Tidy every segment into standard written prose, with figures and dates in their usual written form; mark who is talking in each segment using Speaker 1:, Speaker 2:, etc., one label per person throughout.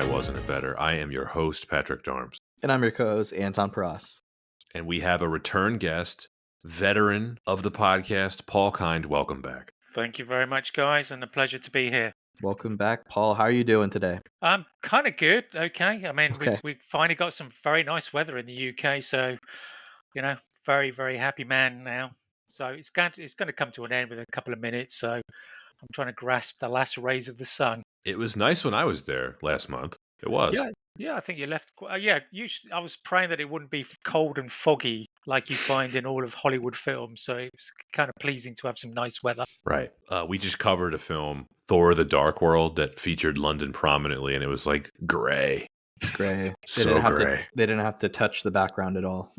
Speaker 1: Why Wasn't It Better? I am your host, Patrick Darms.
Speaker 2: And I'm your co-host, Anton Paras.
Speaker 1: And we have a return guest, veteran of the podcast, Paul Kind. Welcome back.
Speaker 3: Thank you very much, guys, and a pleasure to be here.
Speaker 2: Welcome back, Paul. How are you doing today?
Speaker 3: I'm kind of good, okay. I mean,
Speaker 2: Okay.
Speaker 3: we finally got some very nice weather in the UK, so, very, very happy man now. So it's going to come to an end within a couple of minutes, so I'm trying to grasp the last rays of the sun.
Speaker 1: It was nice when I was there last month. It was.
Speaker 3: Yeah, I think you left. I was praying that it wouldn't be cold and foggy like you find in all of Hollywood films. So it was kind of pleasing to have some nice weather.
Speaker 1: Right. We just covered a film, Thor: The Dark World, that featured London prominently, and it was like gray.
Speaker 2: Gray.
Speaker 1: So gray.
Speaker 2: They didn't have to touch the background at all.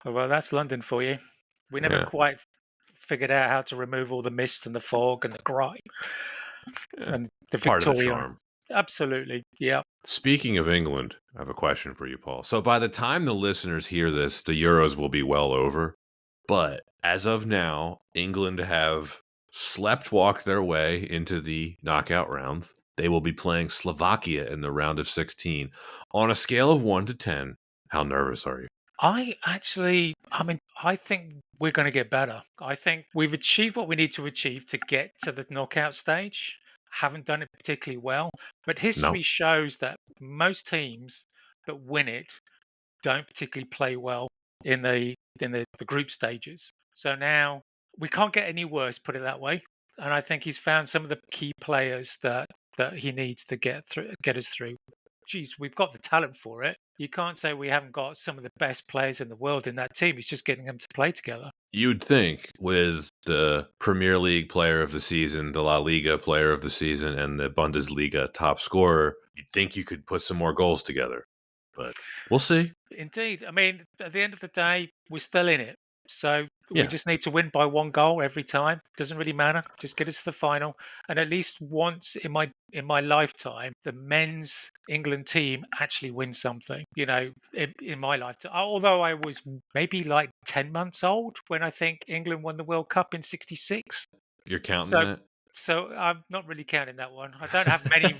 Speaker 3: Well, that's London for you. We never quite figured out how to remove all the mist and the fog and the grime and the
Speaker 1: part
Speaker 3: Victorian.
Speaker 1: Of the charm.
Speaker 3: Absolutely, yeah.
Speaker 1: Speaking of England, I have a question for you, Paul. So by the time the listeners hear this, the Euros will be well over. But as of now, England have walked their way into the knockout rounds. They will be playing Slovakia in the round of 16. On a scale of 1 to 10, how nervous are you?
Speaker 3: I think we're going to get better. I think we've achieved what we need to achieve to get to the knockout stage. Haven't done it particularly well, but history shows that most teams that win it don't particularly play well in the group stages. So now we can't get any worse, put it that way. And I think he's found some of the key players that he needs to get us through. Geez, we've got the talent for it. You can't say we haven't got some of the best players in the world in that team. It's just getting them to play together.
Speaker 1: You'd think with the Premier League player of the season, the La Liga player of the season, and the Bundesliga top scorer, you'd think you could put some more goals together. But we'll see.
Speaker 3: Indeed. I mean, at the end of the day, we're still in it. So we just need to win by one goal every time. Doesn't really matter. Just get us to the final. And at least once in my lifetime, the men's England team actually wins something. In my lifetime. Although I was maybe like 10 months old when I think England won the World Cup in '66.
Speaker 1: You're counting that?
Speaker 3: So I'm not really counting that one. I don't have many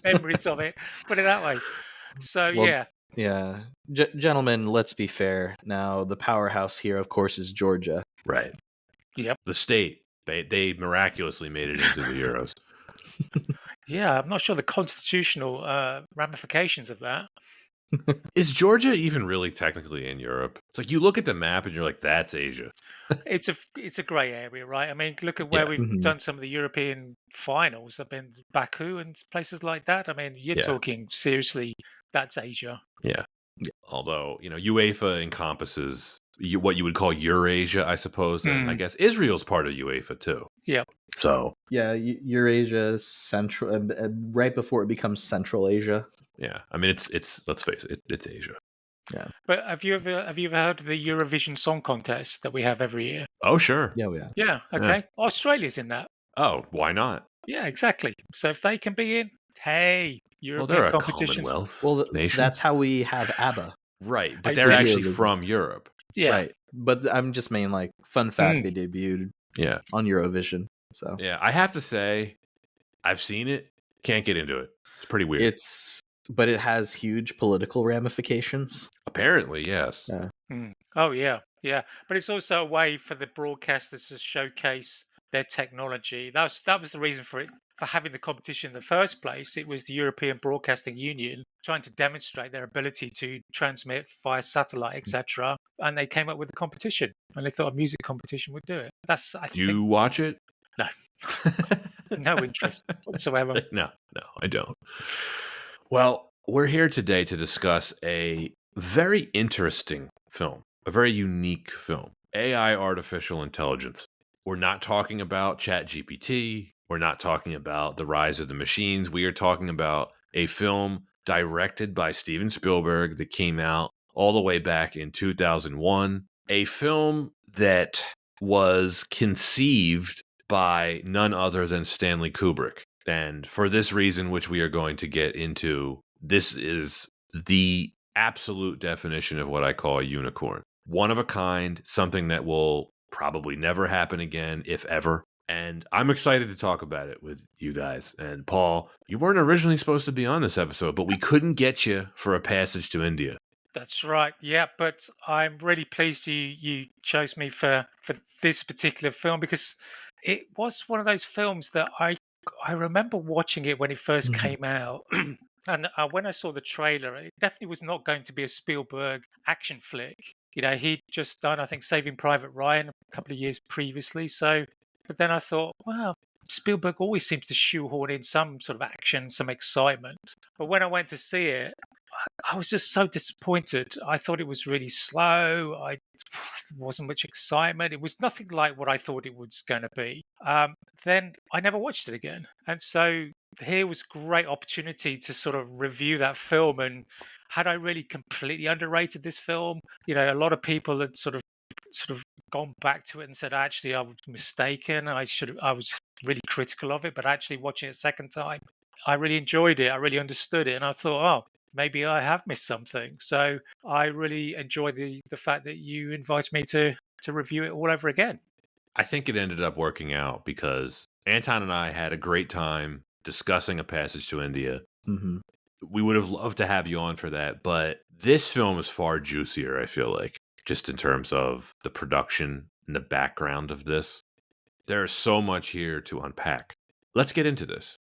Speaker 3: memories of it. Put it that way. So yeah.
Speaker 2: Yeah. Gentlemen, let's be fair. Now, the powerhouse here, of course, is Georgia.
Speaker 1: Right.
Speaker 3: Yep.
Speaker 1: The state. They miraculously made it into the Euros.
Speaker 3: Yeah, I'm not sure the constitutional ramifications of that.
Speaker 1: Is Georgia even really technically in Europe? It's like you look at the map and you're like, that's Asia.
Speaker 3: It's a grey area, right? I mean, look at where we've done some of the European finals. I've been Baku and places like that. I mean, you're talking seriously, that's Asia.
Speaker 1: Yeah. Although, UEFA encompasses what you would call Eurasia, I suppose. And I guess Israel's part of UEFA too.
Speaker 3: Yeah.
Speaker 1: So.
Speaker 2: Yeah, Eurasia is central, right before it becomes Central Asia.
Speaker 1: Yeah. I mean, it's let's face it, it's Asia.
Speaker 3: Yeah. But have you ever heard of the Eurovision Song Contest that we have every year?
Speaker 1: Oh, sure.
Speaker 2: Yeah.
Speaker 3: Yeah. Okay. Yeah. Australia's in that.
Speaker 1: Oh, why not?
Speaker 3: Yeah, exactly. So if they can be in, hey, European competitions.
Speaker 1: Well, nation.
Speaker 2: That's how we have ABBA.
Speaker 1: Right, but they're actually from Europe.
Speaker 3: Yeah.
Speaker 2: Right. But I'm just saying, like, fun fact, they debuted on Eurovision. So
Speaker 1: yeah, I have to say, I've seen it. Can't get into it. It's pretty weird.
Speaker 2: But it has huge political ramifications.
Speaker 1: Apparently, yes.
Speaker 2: Yeah.
Speaker 3: Oh, yeah. Yeah. But it's also a way for the broadcasters to showcase their technology. That was the reason for having the competition in the first place. It was the European Broadcasting Union trying to demonstrate their ability to transmit via satellite, etc. And they came up with a competition, and they thought a music competition would do it.
Speaker 1: Do you watch it?
Speaker 3: No. No interest whatsoever.
Speaker 1: No, I don't. Well, we're here today to discuss a very interesting film, a very unique film, AI, artificial intelligence. We're not talking about ChatGPT. We're not talking about the rise of the machines. We are talking about a film directed by Steven Spielberg that came out all the way back in 2001. A film that was conceived by none other than Stanley Kubrick. And for this reason, which we are going to get into, this is the absolute definition of what I call a unicorn. One of a kind, something that will probably never happen again, if ever. And I'm excited to talk about it with you guys. And Paul, you weren't originally supposed to be on this episode, but we couldn't get you for A Passage to India.
Speaker 3: That's right. Yeah, but I'm really pleased you chose me for this particular film because it was one of those films that I remember watching it when it first
Speaker 2: Mhm.
Speaker 3: came out. And when I saw the trailer, it definitely was not going to be a Spielberg action flick. He'd just done, I think, Saving Private Ryan a couple of years previously. So, but then I thought, well, Spielberg always seems to shoehorn in some sort of action, some excitement. But when I went to see it, I was just so disappointed. I thought it was really slow. There wasn't much excitement. It was nothing like what I thought it was going to be. Then I never watched it again. And so here was a great opportunity to sort of review that film. And had I really completely underrated this film? A lot of people had sort of gone back to it and said, actually, I was mistaken. I was really critical of it, but actually watching it a second time, I really enjoyed it. I really understood it. And I thought, oh, maybe I have missed something. So I really enjoy the fact that you invited me to review it all over again.
Speaker 1: I think it ended up working out because Anton and I had a great time discussing A Passage to India.
Speaker 2: Mhm.
Speaker 1: We would have loved to have you on for that, but this film is far juicier, I feel like, just in terms of the production and the background of this. There is so much here to unpack. Let's get into this.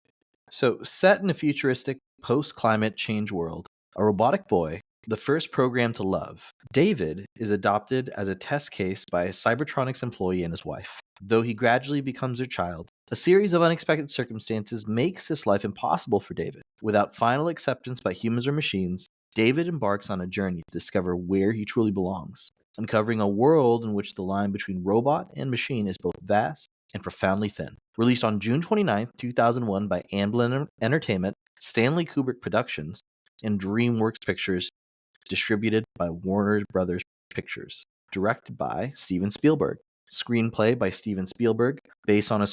Speaker 2: So, set in a futuristic post climate change world, a robotic boy, the first program to love, David, is adopted as a test case by a Cybertronics employee and his wife. Though he gradually becomes their child, a series of unexpected circumstances makes this life impossible for David. Without final acceptance by humans or machines, David embarks on a journey to discover where he truly belongs, uncovering a world in which the line between robot and machine is both vast and profoundly thin. Released on June 29th, 2001 by Amblin Entertainment, Stanley Kubrick Productions, and DreamWorks Pictures, distributed by Warner Brothers Pictures. Directed by Steven Spielberg. Screenplay by Steven Spielberg, based on a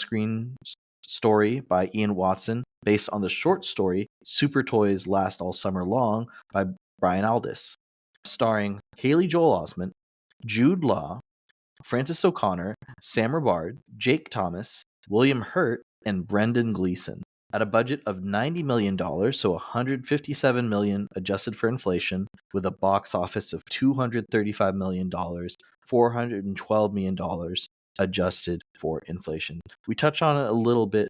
Speaker 2: story by Ian Watson, based on the short story Super Toys Last All Summer Long by Brian Aldiss. Starring Haley Joel Osment, Jude Law, Francis O'Connor, Sam Robard, Jake Thomas, William Hurt, and Brendan Gleeson. At a budget of $90 million, so $157 million adjusted for inflation, with a box office of $235 million, $412 million adjusted for inflation. We touched on it a little bit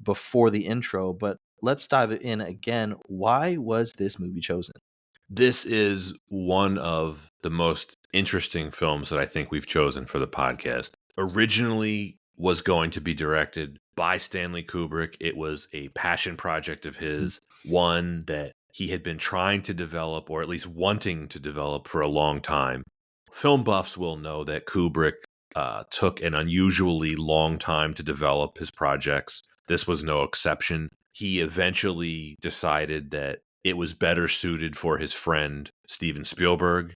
Speaker 2: before the intro, but let's dive in again. Why was this movie chosen?
Speaker 1: This is one of the most interesting films that I think we've chosen for the podcast. Originally was going to be directed by Stanley Kubrick. It was a passion project of his, one that he had been trying to develop, or at least wanting to develop, for a long time. Film buffs will know that Kubrick took an unusually long time to develop his projects. This was no exception. He eventually decided that it was better suited for his friend Steven Spielberg.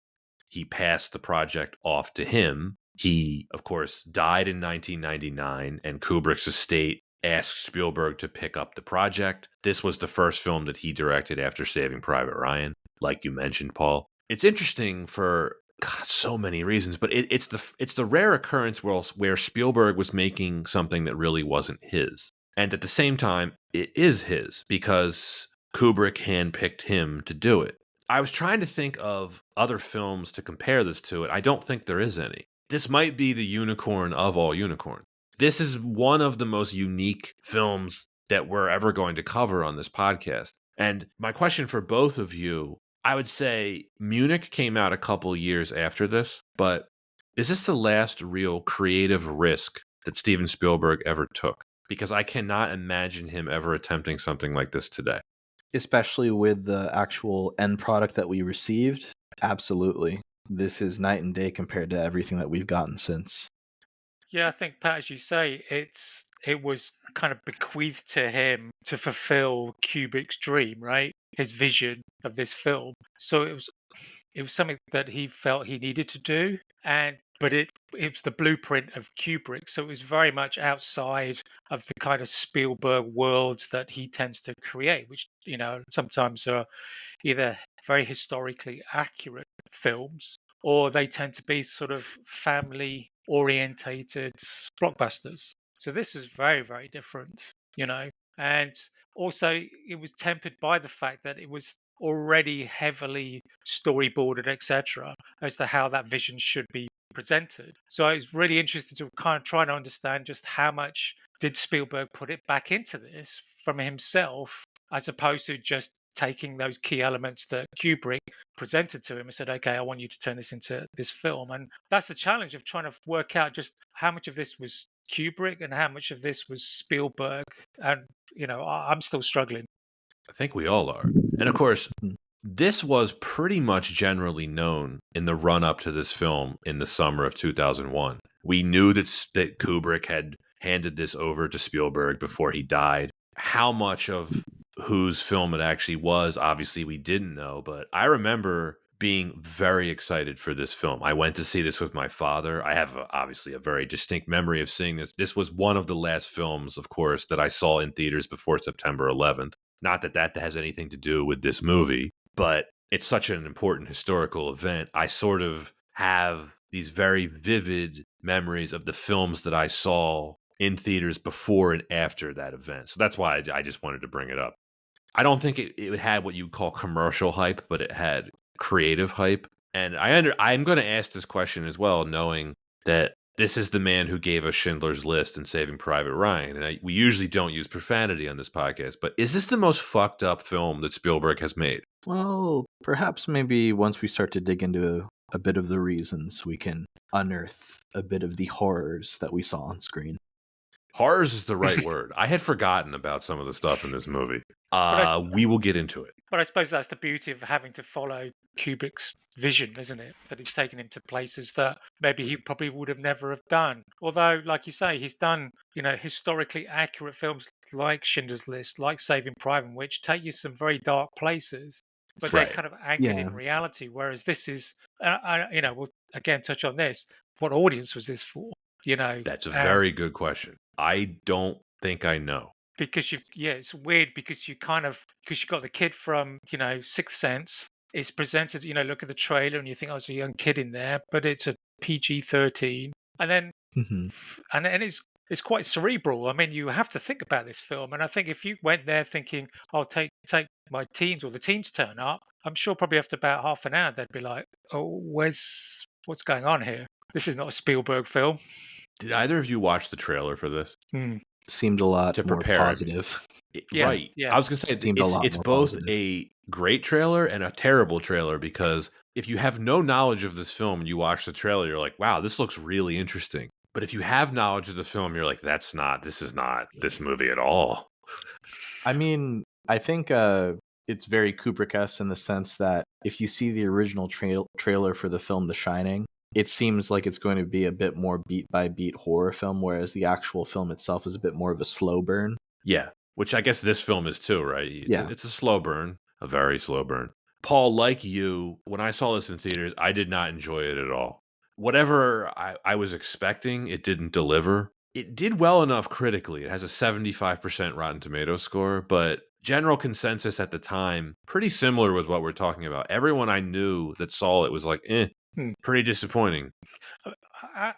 Speaker 1: He passed the project off to him. He, of course, died in 1999, and Kubrick's estate asked Spielberg to pick up the project. This was the first film that he directed after Saving Private Ryan, like you mentioned, Paul. It's interesting for so many reasons, but it's the rare occurrence where Spielberg was making something that really wasn't his. And at the same time, it is his because Kubrick handpicked him to do it. I was trying to think of other films to compare this to it. I don't think there is any. This might be the unicorn of all unicorns. This is one of the most unique films that we're ever going to cover on this podcast. And my question for both of you, I would say Munich came out a couple years after this, but is this the last real creative risk that Steven Spielberg ever took? Because I cannot imagine him ever attempting something like this today.
Speaker 2: Especially with the actual end product that we received. Absolutely. This is night and day compared to everything that we've gotten since.
Speaker 3: Yeah, I think Pat, as you say, it was kind of bequeathed to him to fulfill Kubrick's dream, right? His vision of this film. So it was something that he felt he needed to do, but it was the blueprint of Kubrick, so it was very much outside of the kind of Spielberg worlds that he tends to create, which sometimes are either very historically accurate films or they tend to be sort of family orientated blockbusters. So this is very, very different, and also it was tempered by the fact that it was already heavily storyboarded, etc., as to how that vision should be presented. So I was really interested to kind of try to understand just how much did Spielberg put it back into this from himself, as opposed to just taking those key elements that Kubrick presented to him and said, okay, I want you to turn this into this film. And that's the challenge of trying to work out just how much of this was Kubrick and how much of this was Spielberg. And, I'm still struggling.
Speaker 1: I think we all are. And of course, this was pretty much generally known in the run up to this film in the summer of 2001. We knew that Kubrick had handed this over to Spielberg before he died. How much of whose film it actually was, obviously, we didn't know. But I remember being very excited for this film. I went to see this with my father. I have obviously a very distinct memory of seeing this. This was one of the last films, of course, that I saw in theaters before September 11th. Not that that has anything to do with this movie, but it's such an important historical event. I sort of have these very vivid memories of the films that I saw in theaters before and after that event. So that's why I just wanted to bring it up. I don't think it had what you call commercial hype, but it had creative hype. And I'm going to ask this question as well, knowing that this is the man who gave us Schindler's List and Saving Private Ryan. And we usually don't use profanity on this podcast, but is this the most fucked up film that Spielberg has made?
Speaker 2: Well, perhaps maybe once we start to dig into a bit of the reasons, we can unearth a bit of the horrors that we saw on screen.
Speaker 1: Horrors is the right word. I had forgotten about some of the stuff in this movie. We will get into it.
Speaker 3: But I suppose that's the beauty of having to follow Kubrick's vision, isn't it? That he's taken him to places that maybe he probably would have never have done. Although, like you say, he's done, historically accurate films like Schindler's List, like Saving Private, which take you some very dark places, but they're kind of anchored in reality. Whereas this is, we'll again touch on this. What audience was this for?
Speaker 1: That's a very good question. I don't think I know.
Speaker 3: Because it's weird because you got the kid from, Sixth Sense. It's presented, look at the trailer and you think, oh, there's a young kid in there, but it's a PG-13. And then, and then it's quite cerebral. I mean, you have to think about this film. And I think if you went there thinking, I'll take my teens, or the teens turn up, I'm sure probably after about half an hour, they'd be like, oh, what's going on here? This is not a Spielberg film.
Speaker 1: Did either of you watch the trailer for this?
Speaker 2: Seemed a lot more positive.
Speaker 1: Right. Yeah. I was going to say, it's both positive. A great trailer and a terrible trailer, because if you have no knowledge of this film and you watch the trailer, you're like, wow, this looks really interesting. But if you have knowledge of the film, you're like, this is not this movie at all.
Speaker 2: I mean, I think it's very Kubrick-esque in the sense that if you see the original trailer for the film The Shining, it seems like it's going to be a bit more beat-by-beat horror film, whereas the actual film itself is a bit more of a slow burn.
Speaker 1: Yeah, which I guess this film is too, right? It's a slow burn, a very slow burn. Paul, like you, when I saw this in theaters, I did not enjoy it at all. Whatever I was expecting, it didn't deliver. It did well enough critically. It has a 75% Rotten Tomatoes score, but general consensus at the time, pretty similar with what we're talking about. Everyone I knew that saw it was like, pretty disappointing.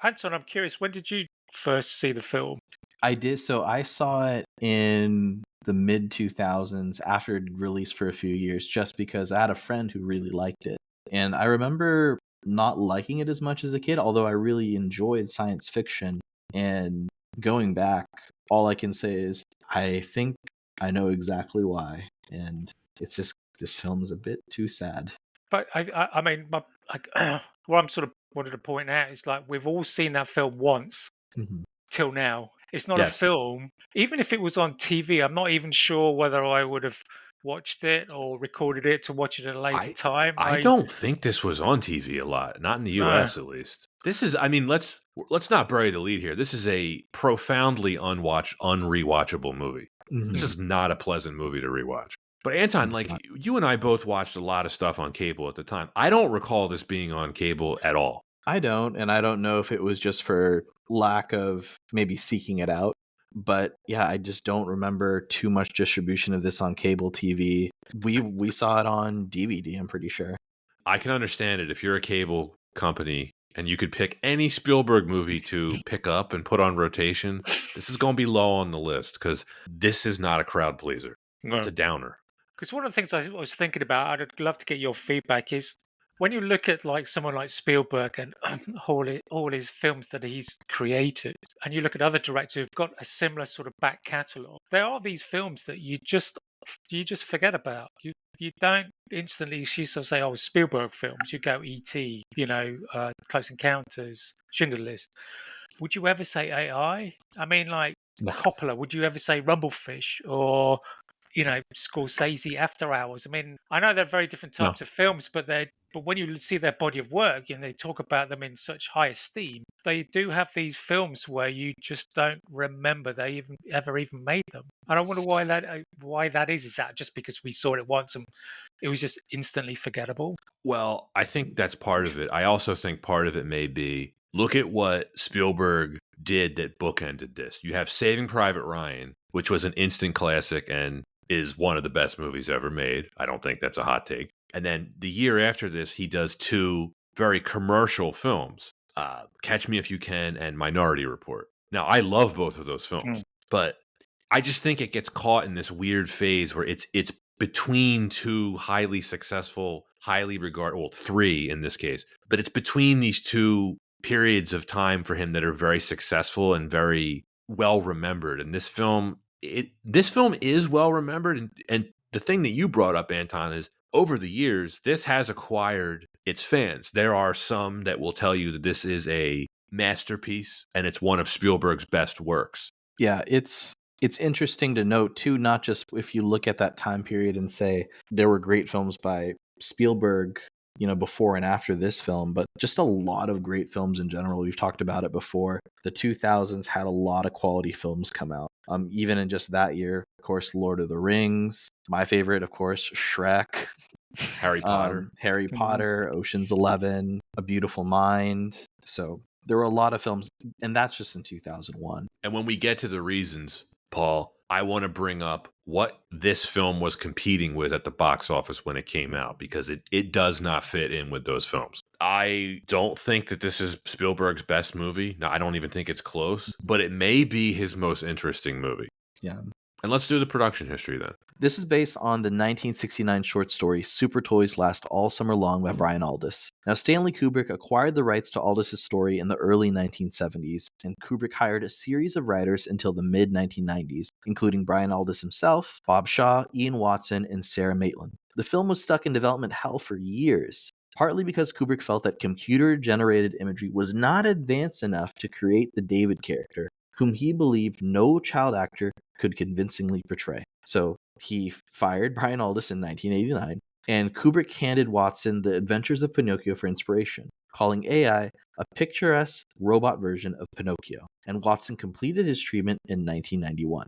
Speaker 3: Anton, I'm curious, when did you first see the film?
Speaker 2: I did. So I saw it in the mid 2000s after it released for a few years, just because I had a friend who really liked it. And I remember not liking it as much as a kid, although I really enjoyed science fiction. And going back, all I can say is I think I know exactly why. And it's just, this film is a bit too sad.
Speaker 3: But I mean, what I'm sort of wanted to point out is like we've all seen that film once till now. It's not a film. Even if it was on TV, I'm not even sure whether I would have watched it or recorded it to watch it at a later time.
Speaker 1: I don't think this was on TV a lot, not in the US at least. This is, I mean, let's not bury the lead here. This is a profoundly unrewatchable movie. This is not a pleasant movie to rewatch. But Anton, like you and I both watched a lot of stuff on cable at the time. I don't recall this being on cable at all.
Speaker 2: I don't, and I don't know if it was just for lack of maybe seeking it out. But yeah, I just don't remember too much distribution of this on cable TV. We saw it on DVD, I'm pretty sure.
Speaker 1: I can understand it if you're a cable company and you could pick any Spielberg movie to pick up and put on rotation, this is going to be low on the list because this is not a crowd pleaser. It's
Speaker 3: No.
Speaker 1: a downer.
Speaker 3: Because one of the things I was thinking about, I'd love to get your feedback, is when you look at like someone like Spielberg and all his films that he's created, and you look at other directors who've got a similar sort of back catalogue, there are these films that you just forget about. You don't instantly you sort of say, "Oh, Spielberg films." You go E.T., Close Encounters, Schindler's List. Would you ever say AI? I mean, like
Speaker 2: No.
Speaker 3: Coppola. Would you ever say Rumblefish or Scorsese After Hours? I mean, I know they're very different
Speaker 1: No.
Speaker 3: types of films, but when you see their body of work and they talk about them in such high esteem, they do have these films where you just don't remember they ever even made them. And I wonder why that is. Is that just because we saw it once and it was just instantly forgettable?
Speaker 1: Well, I think that's part of it. I also think part of it may be look at what Spielberg did that bookended this. You have Saving Private Ryan, which was an instant classic and is one of the best movies ever made. I don't think that's a hot take. And then the year after this, he does two very commercial films, Catch Me If You Can and Minority Report. Now, I love both of those films, but I just think it gets caught in this weird phase where it's between two highly successful, highly regarded, well, three in this case, but it's between these two periods of time for him that are very successful and very well remembered. And this film is well remembered. And the thing that you brought up, Anton, is over the years, this has acquired its fans. There are some that will tell you that this is a masterpiece and it's one of Spielberg's best works.
Speaker 2: Yeah, it's interesting to note too, not just if you look at that time period and say there were great films by Spielberg, before and after this film, but just a lot of great films in general. We've talked about it before. The 2000s had a lot of quality films come out. Even in just that year, of course, Lord of the Rings. My favorite, of course, Shrek.
Speaker 1: Harry Potter.
Speaker 2: Harry Potter, Ocean's 11, A Beautiful Mind. So there were a lot of films, and that's just in 2001.
Speaker 1: And when we get to the reasons, Paul, I want to bring up what this film was competing with at the box office when it came out, because it does not fit in with those films. I don't think that this is Spielberg's best movie. No, I don't even think it's close, but it may be his most interesting movie.
Speaker 2: Yeah.
Speaker 1: And let's do the production history then.
Speaker 2: This is based on the 1969 short story Super Toys Last All Summer Long by Brian Aldiss. Now, Stanley Kubrick acquired the rights to Aldiss's story in the early 1970s, and Kubrick hired a series of writers until the mid-1990s, including Brian Aldiss himself, Bob Shaw, Ian Watson, and Sarah Maitland. The film was stuck in development hell for years, partly because Kubrick felt that computer-generated imagery was not advanced enough to create the David character, whom he believed no child actor could convincingly portray. So he fired Brian Aldiss in 1989, and Kubrick handed Watson The Adventures of Pinocchio for inspiration, calling AI a picturesque robot version of Pinocchio, and Watson completed his treatment in 1991.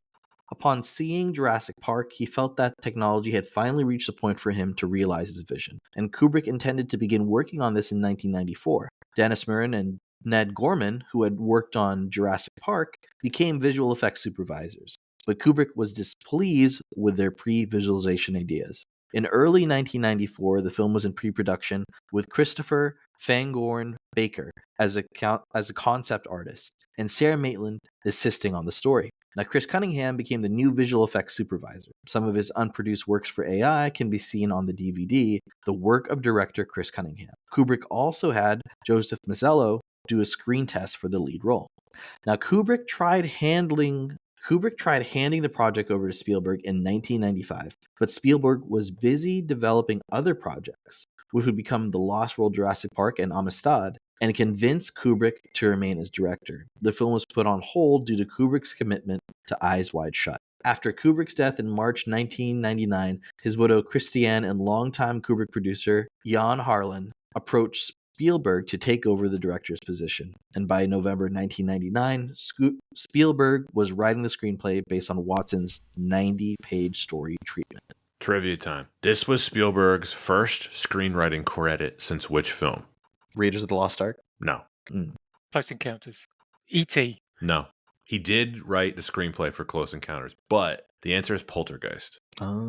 Speaker 2: Upon seeing Jurassic Park, he felt that technology had finally reached the point for him to realize his vision, and Kubrick intended to begin working on this in 1994. Dennis Muren and Ned Gorman, who had worked on Jurassic Park, became visual effects supervisors, but Kubrick was displeased with their pre-visualization ideas. In early 1994, the film was in pre-production with Christopher Fangorn Baker as a concept artist, and Sarah Maitland assisting on the story. Now, Chris Cunningham became the new visual effects supervisor. Some of his unproduced works for AI can be seen on the DVD, The Work of Director Chris Cunningham. Kubrick also had Joseph Mazzello do a screen test for the lead role. Now, Kubrick tried handing the project over to Spielberg in 1995, but Spielberg was busy developing other projects, which would become The Lost World Jurassic Park and Amistad, and convinced Kubrick to remain as director. The film was put on hold due to Kubrick's commitment to Eyes Wide Shut. After Kubrick's death in March 1999, his widow Christiane and longtime Kubrick producer Jan Harlan approached Spielberg to take over the director's position. And by November 1999, Spielberg was writing the screenplay based on Watson's 90-page story treatment.
Speaker 1: Trivia time. This was Spielberg's first screenwriting credit since which film?
Speaker 2: Raiders of the Lost Ark?
Speaker 1: No.
Speaker 3: Close Encounters. E.T.
Speaker 1: No. He did write the screenplay for Close Encounters, but the answer is Poltergeist.
Speaker 2: Oh.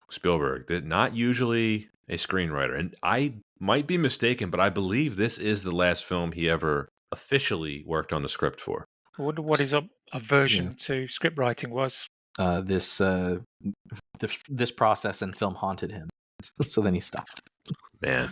Speaker 1: Spielberg, not usually a screenwriter. And I might be mistaken, but I believe this is the last film he ever officially worked on the script for.
Speaker 3: I wonder what his
Speaker 2: Yeah.
Speaker 3: aversion to script writing was.
Speaker 2: This this process in film haunted him, so then he stopped.
Speaker 1: Man.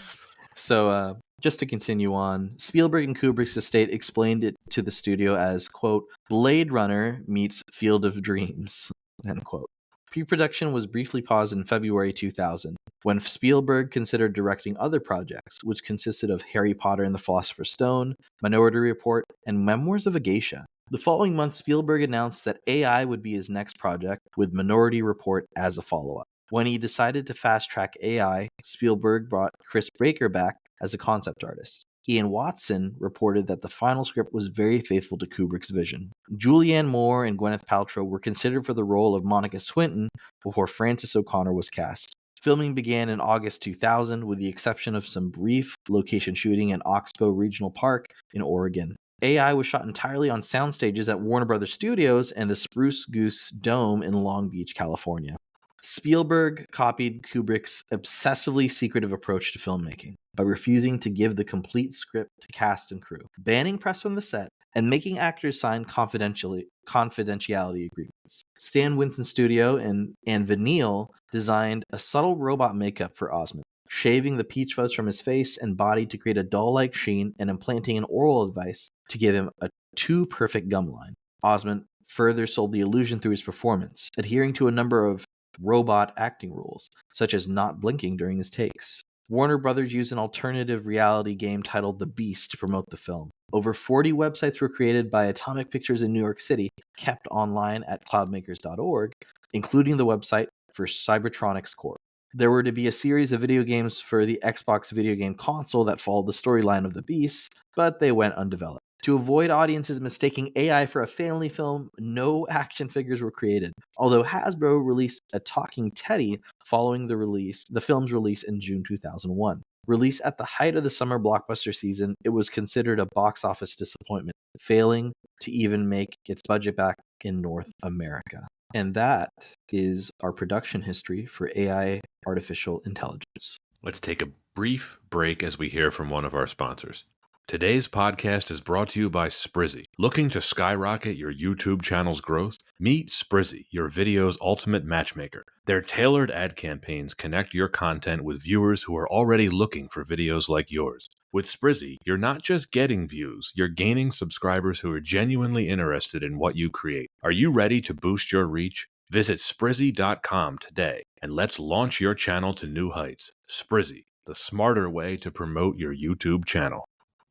Speaker 2: So just to continue on, Spielberg and Kubrick's estate explained it to the studio as, quote, Blade Runner meets Field of Dreams, end quote. Pre-production was briefly paused in February 2000, when Spielberg considered directing other projects, which consisted of Harry Potter and the Philosopher's Stone, Minority Report, and Memoirs of a Geisha. The following month, Spielberg announced that AI would be his next project, with Minority Report as a follow-up. When he decided to fast-track AI, Spielberg brought Chris Baker back as a concept artist. Ian Watson reported that the final script was very faithful to Kubrick's vision. Julianne Moore and Gwyneth Paltrow were considered for the role of Monica Swinton before Frances O'Connor was cast. Filming began in August 2000, with the exception of some brief location shooting in Oxbow Regional Park in Oregon. AI was shot entirely on sound stages at Warner Brothers Studios and the Spruce Goose Dome in Long Beach, California. Spielberg copied Kubrick's obsessively secretive approach to filmmaking by refusing to give the complete script to cast and crew, banning press from the set, and making actors sign confidentiality agreements. Stan Winston Studio and Vanille designed a subtle robot makeup for Osmond, shaving the peach fuzz from his face and body to create a doll-like sheen and implanting an oral device to give him a too-perfect gum line. Osmond further sold the illusion through his performance, adhering to a number of robot acting rules, such as not blinking during his takes. Warner Brothers used an alternative reality game titled The Beast to promote the film. Over 40 websites were created by Atomic Pictures in New York City, kept online at cloudmakers.org, including the website for Cybertronics Corp. There were to be a series of video games for the Xbox video game console that followed the storyline of The Beast, but they went undeveloped. To avoid audiences mistaking AI for a family film, no action figures were created, although Hasbro released a talking teddy following the film's release in June 2001. Released at the height of the summer blockbuster season, it was considered a box office disappointment, failing to even make its budget back in North America. And that is our production history for AI artificial intelligence.
Speaker 1: Let's take a brief break as we hear from one of our sponsors. Today's podcast is brought to you by Sprizzy. Looking to skyrocket your YouTube channel's growth? Meet Sprizzy, your video's ultimate matchmaker. Their tailored ad campaigns connect your content with viewers who are already looking for videos like yours. With Sprizzy, you're not just getting views, you're gaining subscribers who are genuinely interested in what you create. Are you ready to boost your reach? Visit Sprizzy.com today and let's launch your channel to new heights. Sprizzy, the smarter way to promote your YouTube channel.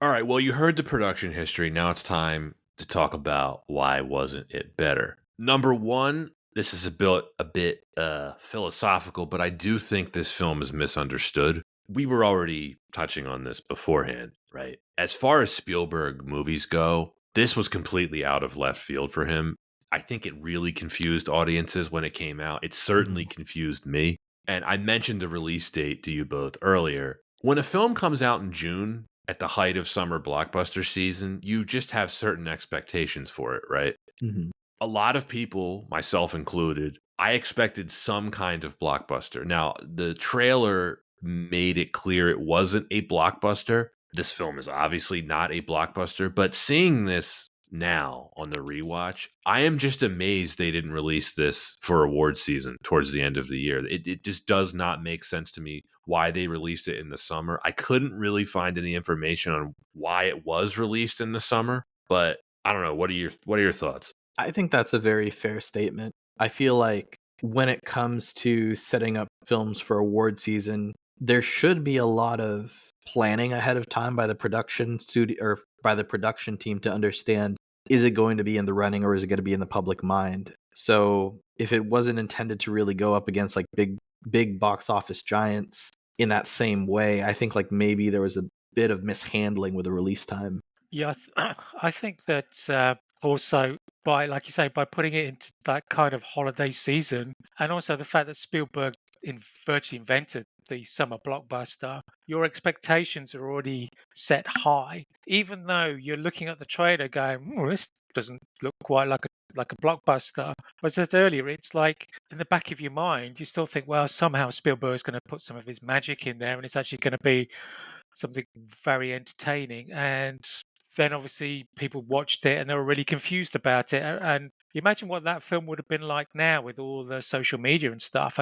Speaker 1: All right, well, you heard the production history. Now it's time to talk about why wasn't it better. Number one, this is a bit philosophical, but I do think this film is misunderstood. We were already touching on this beforehand, right? As far as Spielberg movies go, this was completely out of left field for him. I think it really confused audiences when it came out. It certainly confused me. And I mentioned the release date to you both earlier. When a film comes out in June, at the height of summer blockbuster season, you just have certain expectations for it, right?
Speaker 2: Mm-hmm.
Speaker 1: A lot of people, myself included, I expected some kind of blockbuster. Now, the trailer made it clear it wasn't a blockbuster. This film is obviously not a blockbuster, but seeing this now on the rewatch, I am just amazed they didn't release this for award season towards the end of the year. It just does not make sense to me why they released it in the summer. I couldn't really find any information on why it was released in the summer, but I don't know. What are your thoughts?
Speaker 2: I think that's a very fair statement. I feel like when it comes to setting up films for award season, there should be a lot of planning ahead of time by the production studio or by the production team to understand, is it going to be in the running or is it going to be in the public mind? So if it wasn't intended to really go up against like big box office giants in that same way, I think like maybe there was a bit of mishandling with the release time.
Speaker 3: Yeah, I think that also by, like you say, by putting it into that kind of holiday season, and also the fact that Spielberg virtually invented the summer blockbuster, your expectations are already set high, even though you're looking at the trailer going, this doesn't look quite like a blockbuster. As I said earlier, it's like in the back of your mind, you still think, well, somehow Spielberg's going to put some of his magic in there and it's actually going to be something very entertaining. And then obviously people watched it and they were really confused about it. And you imagine what that film would have been like now with all the social media and stuff.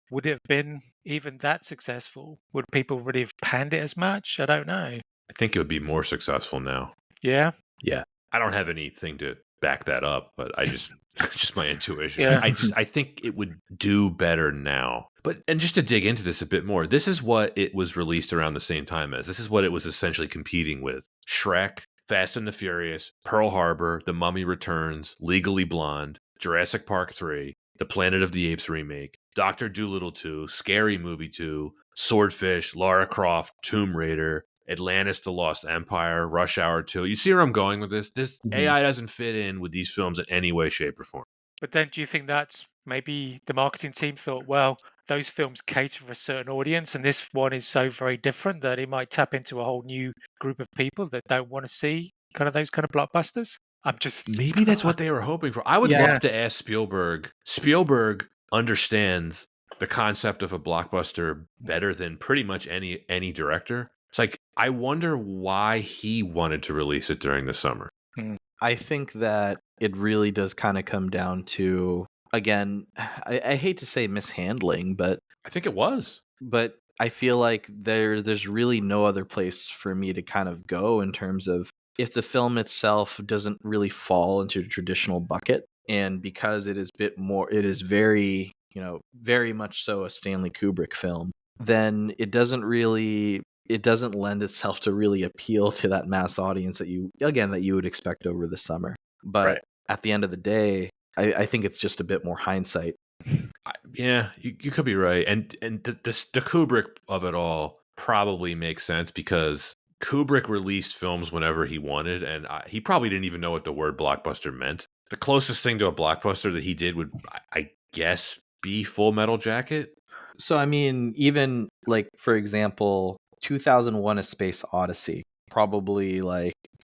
Speaker 3: Would it have been even that successful? Would people really have panned it as much? I don't know.
Speaker 1: I think it would be more successful now.
Speaker 3: Yeah.
Speaker 1: Yeah. I don't have anything to back that up, but I just just my intuition.
Speaker 3: Yeah.
Speaker 1: I think it would do better now. But and just to dig into this a bit more, this is what it was released around the same time as. This is what it was essentially competing with. Shrek, Fast and the Furious, Pearl Harbor, The Mummy Returns, Legally Blonde, Jurassic Park 3, The Planet of the Apes remake, Doctor Dolittle 2, Scary Movie 2, Swordfish, Lara Croft, Tomb Raider, Atlantis: The Lost Empire, Rush Hour 2. You see where I'm going with this? This AI doesn't fit in with these films in any way, shape, or form.
Speaker 3: But then do you think that's maybe the marketing team thought, well, those films cater for a certain audience and this one is so very different that it might tap into a whole new group of people that don't want to see kind of those kind of blockbusters? I'm just
Speaker 1: Maybe that's what they were hoping for. I would love to ask Spielberg. Spielberg understands the concept of a blockbuster better than pretty much any director. It's like, I wonder why he wanted to release it during the summer.
Speaker 2: I think that it really does kind of come down to, again, I hate to say mishandling, but
Speaker 1: I think it was.
Speaker 2: But I feel like there's really no other place for me to kind of go in terms of if the film itself doesn't really fall into the traditional bucket, and because it is very, very much so a Stanley Kubrick film, then it doesn't lend itself to really appeal to that mass audience that you would expect over the summer. But at the end of the day, I think it's just a bit more hindsight.
Speaker 1: Yeah, you could be right. And the Kubrick of it all probably makes sense because Kubrick released films whenever he wanted, and he probably didn't even know what the word blockbuster meant. The closest thing to a blockbuster that he did would, I guess, be Full Metal Jacket.
Speaker 2: So, I mean, even like, for example, 2001: A Space Odyssey, probably